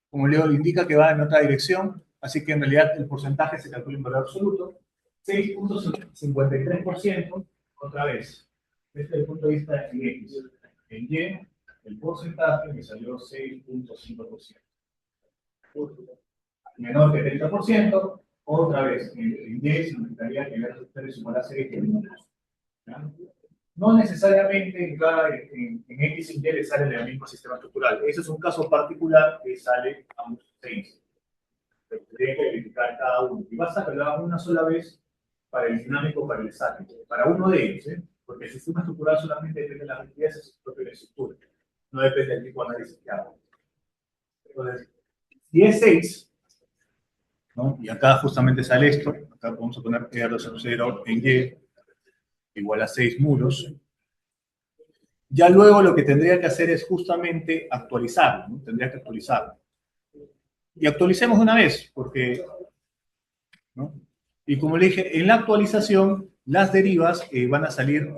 como Leo le indica que va en otra dirección, así que en realidad el porcentaje se calcula en valor absoluto. 6.53%, otra vez, desde el punto de vista en X. En Y, el porcentaje me salió 6.5%. Menor que 30%, otra vez, en Y significaría que la ustedes sumará 6 minutos. No necesariamente en X y Y le sale el mismo sistema estructural. Ese es un caso particular que sale a un 6. Tendría que verificar cada uno. Y basta que lo hagan una sola vez para el dinámico, para el estático. Para uno de ellos, ¿eh? Porque el sistema estructural solamente depende de las rigidez de su propia estructura. No depende del tipo de análisis que haga. Entonces, si es 6, ¿no? Y acá justamente sale esto. Acá vamos a poner R sub 0 en Y igual a 6 muros. Ya luego lo que tendría que hacer es justamente actualizarlo, ¿no? Tendría que actualizarlo. Y actualicemos una vez, porque, ¿no? Y como le dije, en la actualización, las derivas van a salir,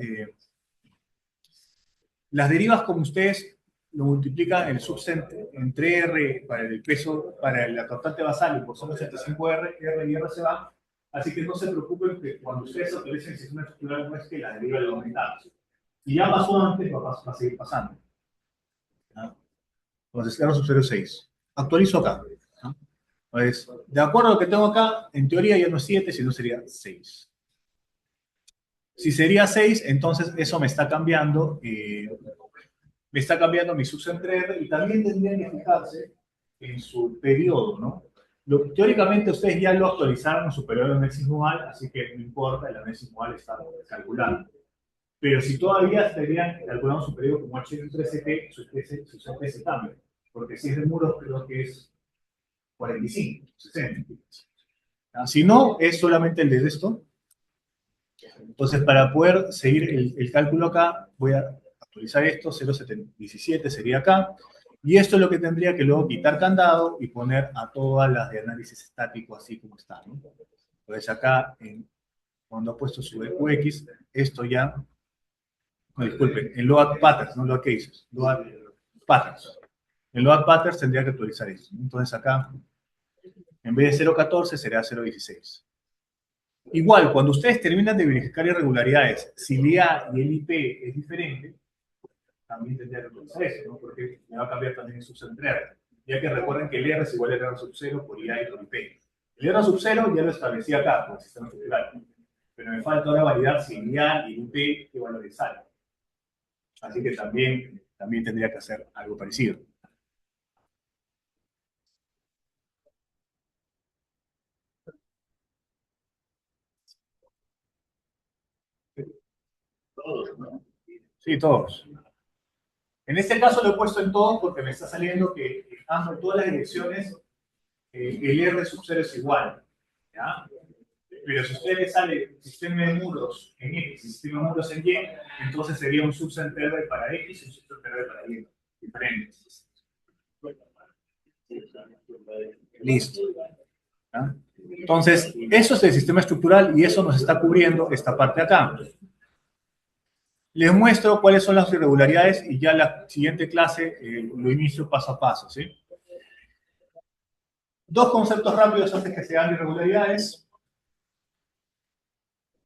las derivas como ustedes lo multiplican el subcentro entre R para el peso, para la constante basal y por 0.85R, R y R se van. Así que no se preocupen que cuando ustedes actualicen el sistema estructural no es que la deriva le va a aumentar. Si ya pasó antes, va a seguir pasando. ¿No? Entonces, R sub 0.6. Actualizo acá. ¿No? Entonces, de acuerdo a lo que tengo acá, en teoría ya no es 7, sino sería 6. Si sería 6, entonces eso me está cambiando mi subcentre y también tendrían que fijarse en su periodo, ¿no? Teóricamente ustedes ya lo actualizaron en su periodo de análisis modal, así que no importa, el análisis modal está calculando. Pero si todavía estarían calculando su periodo como H3CP, su CP cambia. Porque si es de muros, creo que es 45, 60. Si no, es solamente el de esto. Entonces, para poder seguir el cálculo acá, voy a actualizar esto, 0.17 sería acá. Y esto es lo que tendría que luego quitar candado y poner a todas las de análisis estático así como están, ¿no? Entonces acá, cuando he puesto su EQX, esto ya, no, disculpen, en load patterns, no load cases, load patterns. En load patterns tendría que actualizar esto. Entonces acá, en vez de 0.14 será 0.16. Igual, cuando ustedes terminan de verificar irregularidades, si el IA y el IP es diferente, también tendría que actualizar eso, ¿no? Porque me va a cambiar también el subcentro R. Ya que recuerden que el R es igual a R sub 0 por IA y por IP. El R sub 0 ya lo establecí acá, por el sistema estructural. Pero me falta ahora validar si el IA y el IP qué valores salen. Así que también tendría que hacer algo parecido. Todos, ¿no? Sí, todos. En este caso lo he puesto en todos porque me está saliendo que en todas las direcciones el R sub 0 es igual. ¿Ya? Pero si usted le sale sistema de muros en X y sistema de muros en Y, entonces sería un subset R para X y un subset R para Y. Diferentes. Listo. ¿Ya? Entonces, eso es el sistema estructural y eso nos está cubriendo esta parte acá. Les muestro cuáles son las irregularidades y ya la siguiente clase lo inicio paso a paso, ¿sí? Dos conceptos rápidos antes que se hagan irregularidades.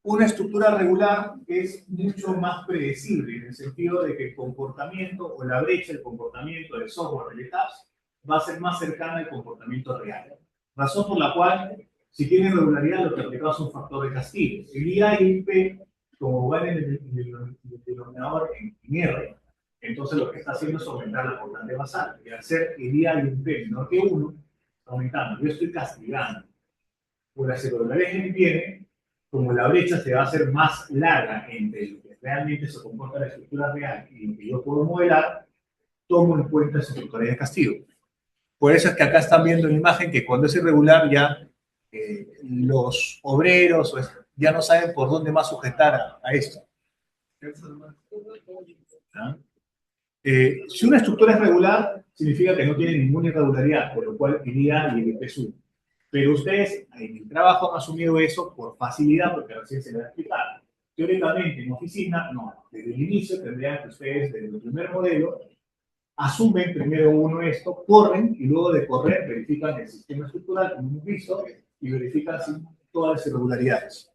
Una estructura regular es mucho más predecible en el sentido de que el comportamiento o la brecha del comportamiento del software del ETAPS va a ser más cercana al comportamiento real. Razón por la cual, si tiene irregularidad, lo que aplicamos es un factor de castigo. El IA y el P, como van en el denominador en R, entonces lo que está haciendo es aumentar la constante basal. Y al ser el IA y el P menor que 1, está aumentando. Yo estoy castigando. Por las irregularidades que tiene, como la brecha se va a hacer más larga entre lo que realmente se comporta la estructura real y lo que yo puedo modelar, tomo en cuenta esa estructura de castigo. Por eso es que acá están viendo en la imagen que cuando es irregular ya los obreros ya no saben por dónde más sujetar a esto. ¿Ah? Si una estructura es regular, significa que no tiene ninguna irregularidad, por lo cual iría y el IP sube. Pero ustedes en el trabajo han asumido eso por facilidad, porque recién se les va a explicar. Teóricamente, en oficina, no. Desde el inicio tendrían que ustedes, desde el primer modelo, asumen primero uno esto, corren, y luego de correr verifican el sistema estructural, como hemos visto, y verifican todas las irregularidades.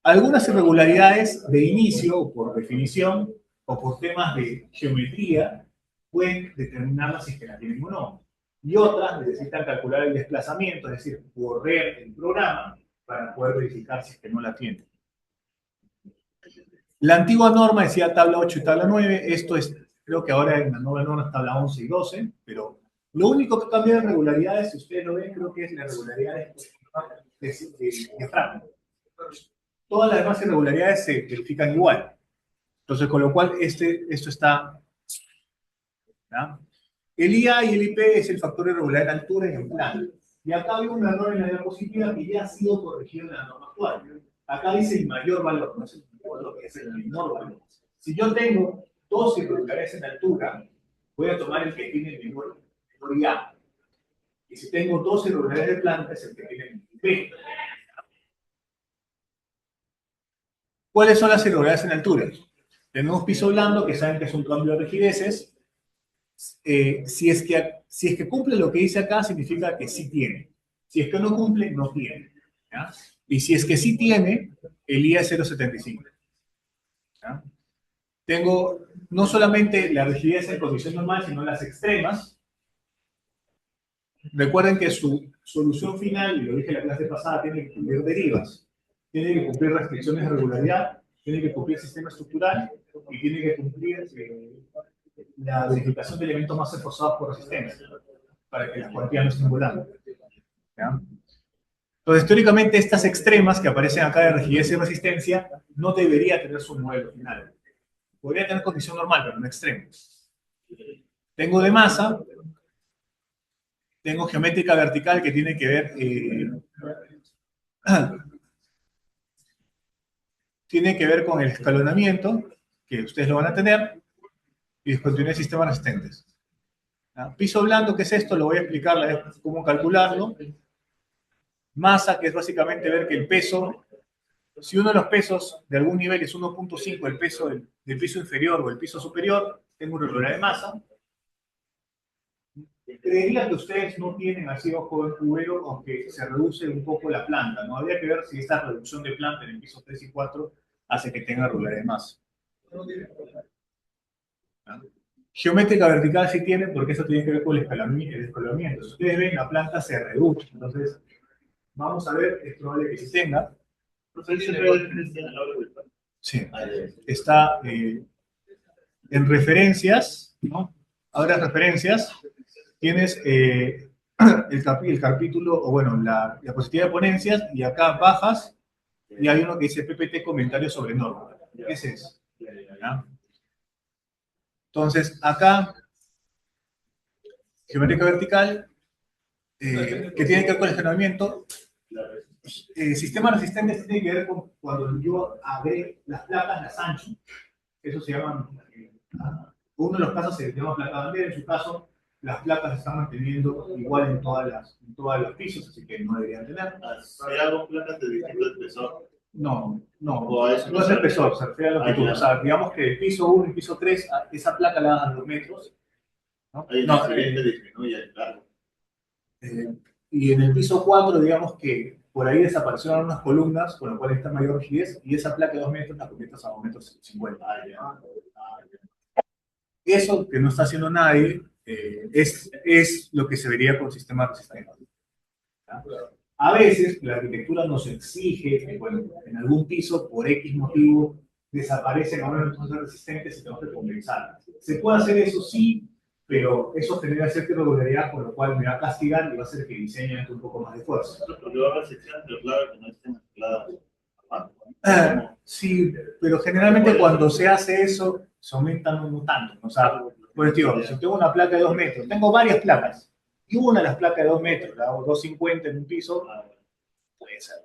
Algunas irregularidades de inicio, o por definición, o por temas de geometría, pueden determinarlas si es que la tienen o no. Y otras necesitan calcular el desplazamiento, es decir, correr el programa para poder verificar si es que no la tienen. La antigua norma decía tabla 8 y tabla 9, esto es, creo que ahora en la nueva norma es tabla 11 y 12, pero lo único que cambia de regularidades, si ustedes lo ven, creo que es la regularidad de diafragma. Todas las demás irregularidades se verifican igual. Entonces, con lo cual, esto está... ¿ya? El IA y el IP es el factor irregular en altura y en plano. Y acá hay un error en la diapositiva que ya ha sido corregido en la norma actual. Acá dice el mayor valor, no es el mayor valor, es el menor valor. Si yo tengo dos irregularidades en altura, voy a tomar el que tiene el menor IA. Y si tengo dos irregularidades de planta, es el que tiene el IP. ¿Cuáles son las irregularidades en altura? Tenemos piso blando, que saben que es un cambio de rigideces. Si es que cumple lo que dice acá, significa que sí tiene. Si es que no cumple, no tiene. ¿Ya? Y si es que sí tiene, el IA es 0,75. ¿Ya? Tengo no solamente la rigidez en condición normal, sino las extremas. Recuerden que su solución final, y lo dije en la clase pasada, tiene que cumplir derivas, tiene que cumplir restricciones de regularidad, tiene que cumplir sistema estructural y tiene que cumplir la verificación de elementos más esforzados por resistencia, para que las cuantías no estén volando. ¿Ya? Entonces, teóricamente, estas extremas que aparecen acá de rigidez y resistencia no debería tener su modelo final. Podría tener condición normal, pero no extremo. Tengo de masa, tengo geométrica vertical que tiene que ver con el escalonamiento, que ustedes lo van a tener, y discontinuidad de sistemas resistentes. ¿Ya? Piso blando, ¿qué es esto? Lo voy a explicar cómo calcularlo. Masa, que es básicamente ver que el peso, si uno de los pesos de algún nivel es 1.5, el peso del piso inferior o el piso superior, tengo una irregularidad de masa. Creería que ustedes no tienen así ojo de cubero, aunque se reduce un poco la planta, ¿no? Habría que ver si esta reducción de planta en el piso 3 y 4 hace que tenga irregularidad de masa. ¿Ya? Geométrica vertical sí tiene, porque eso tiene que ver con el escalonamiento. Si ustedes ven, la planta se reduce. Entonces, vamos a ver, es probable que sí tenga. Sí, está en referencias, ¿no? Ahora referencias, tienes el capítulo, o bueno, la diapositiva de ponencias, y acá bajas y hay uno que dice PPT comentario sobre norma. Ese es. ¿Ya? Entonces, acá, geométrica vertical, que tiene que ver con el generamiento. Sistemas resistentes tiene que ver con cuando yo agregué las placas, las ancho. Eso se llama, uno de los casos se llama placa bandera, en su caso, las placas se están manteniendo igual en todos los pisos, así que no deberían tener. ¿Hay algo placas de distinto espesor? No, O a eso no es el espesor, se refiere a la longitud. ya. O sea, digamos que el piso 1 y piso 3, esa placa la dan a 2 metros. ¿No? Ahí No, disminuye el largo. y en el piso 4, digamos que por ahí desaparecieron unas columnas, con lo cual está mayor rigidez, y esa placa de 2 metros la conviertes a 2 metros 50. Eso que no está haciendo nadie es lo que se vería con sistemas resistentes. ¿Ya? A veces la arquitectura nos exige que, bueno, en algún piso, por X motivo, desaparecen algunos de los resistentes y tenemos que compensar. ¿Se puede hacer eso? Sí, pero eso genera cierta irregularidad, por lo cual me va a castigar y va a hacer que diseñe un poco más de fuerza. Porque va a haber secciones de clave que no estén mezcladas. Sí, pero generalmente cuando se hace eso, se aumentan no tanto. O sea, por ejemplo, si tengo una placa de 2 metros, tengo varias placas, y una de las placas de 2 metros, la hago 250 en un piso, puede ser.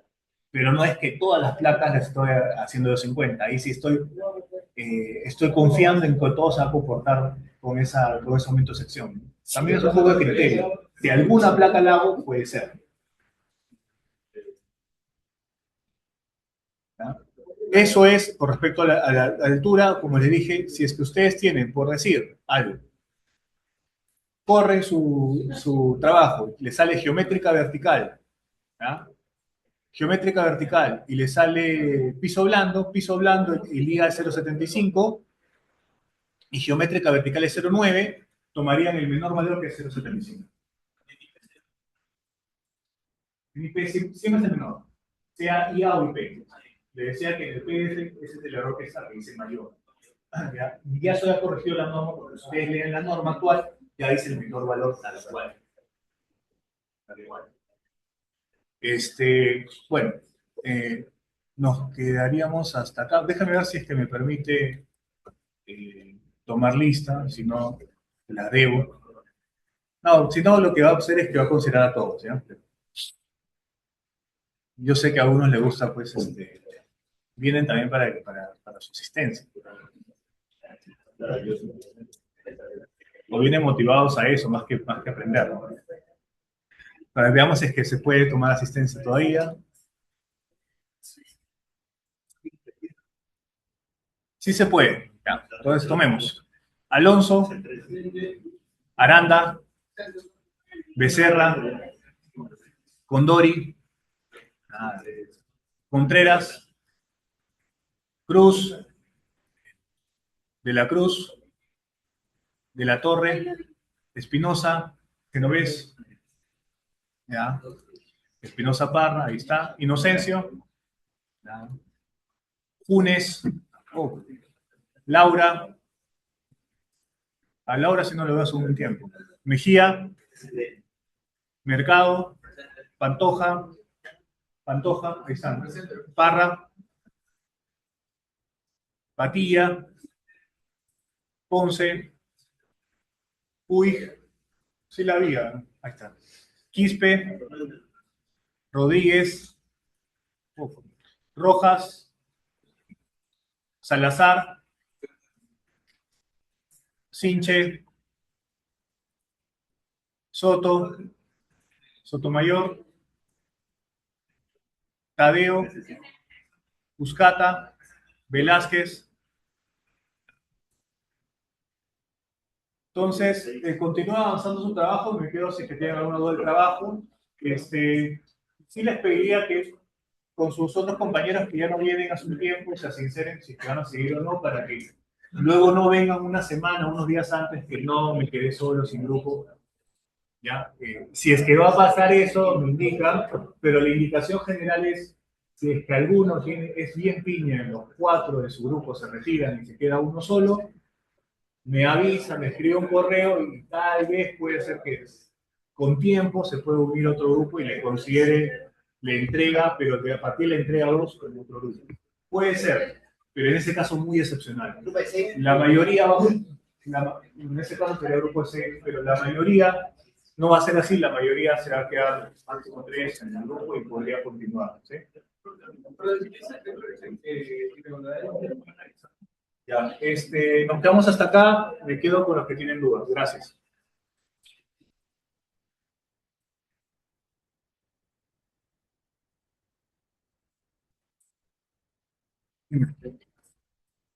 Pero no es que todas las placas las estoy haciendo de 250. Ahí sí estoy confiando en que todo se va a comportar con ese aumento de sección. También es un juego de criterio. Si alguna placa la hago, puede ser. ¿Ya? Eso es con respecto a la altura, como les dije, si es que ustedes tienen, por decir algo, corren su trabajo, le sale geométrica vertical, ¿ya? Geométrica vertical, y le sale piso blando el IA es 0,75, y geométrica vertical es 0,9, tomarían el menor valor que es 0,75. En IP siempre es el menor, sea IA o IP. Le decía que en el PDF ese es el error que está, que dice mayor. Ya se ha corregido la norma, porque si ustedes leen la norma actual, ya dice el menor valor tal cual. Bueno, nos quedaríamos hasta acá. Déjame ver si es que me permite tomar lista, si no, la debo. No, si no, lo que va a hacer es que va a considerar a todos, ¿ya? Yo sé que a algunos les gusta, pues, vienen también para su asistencia. O vienen motivados a eso, más que aprender, ¿no? Para veamos si es que se puede tomar asistencia todavía. Sí se puede. Ya, entonces tomemos. Alonso, Aranda, Becerra, Condori, Contreras, Cruz, De la Cruz, De la Torre, Espinosa, Genovés, ya, Espinosa Parra, ahí está, Inocencio, ya, Funes, Laura, a Laura si no lo veo hace un tiempo, Mejía, Mercado, Pantoja, ahí están, Parra, Patilla, Ponce, Puig, sí la había, ahí está, Quispe, Rodríguez, Rojas, Salazar, Sinche, Soto, Sotomayor, Tadeo, Uscata, Velázquez. Entonces, continúa avanzando su trabajo, me quedo si que tienen alguna duda del trabajo. Sí les pediría que con sus otros compañeros que ya no vienen hace un tiempo se sinceren si van a seguir o no, para que luego no vengan una semana, unos días antes que no me quedé solo, sin grupo. ¿Ya? Si es que va a pasar eso, me indican, pero la indicación general es, si es que alguno es bien piña, en los 4 de su grupo se retiran y se queda uno solo, me avisa, me escribe un correo y tal vez puede ser que con tiempo se puede unir otro grupo y le considere le entrega, pero a partir le entrega 2 como otro grupo. Puede ser, pero en ese caso muy excepcional. La mayoría en ese caso sería grupo 6, pero la mayoría no va a ser así, la mayoría se va a quedar máximo 3 en el grupo y podría continuar. ¿Sí? Ya, nos quedamos hasta acá, me quedo con los que tienen dudas. Gracias.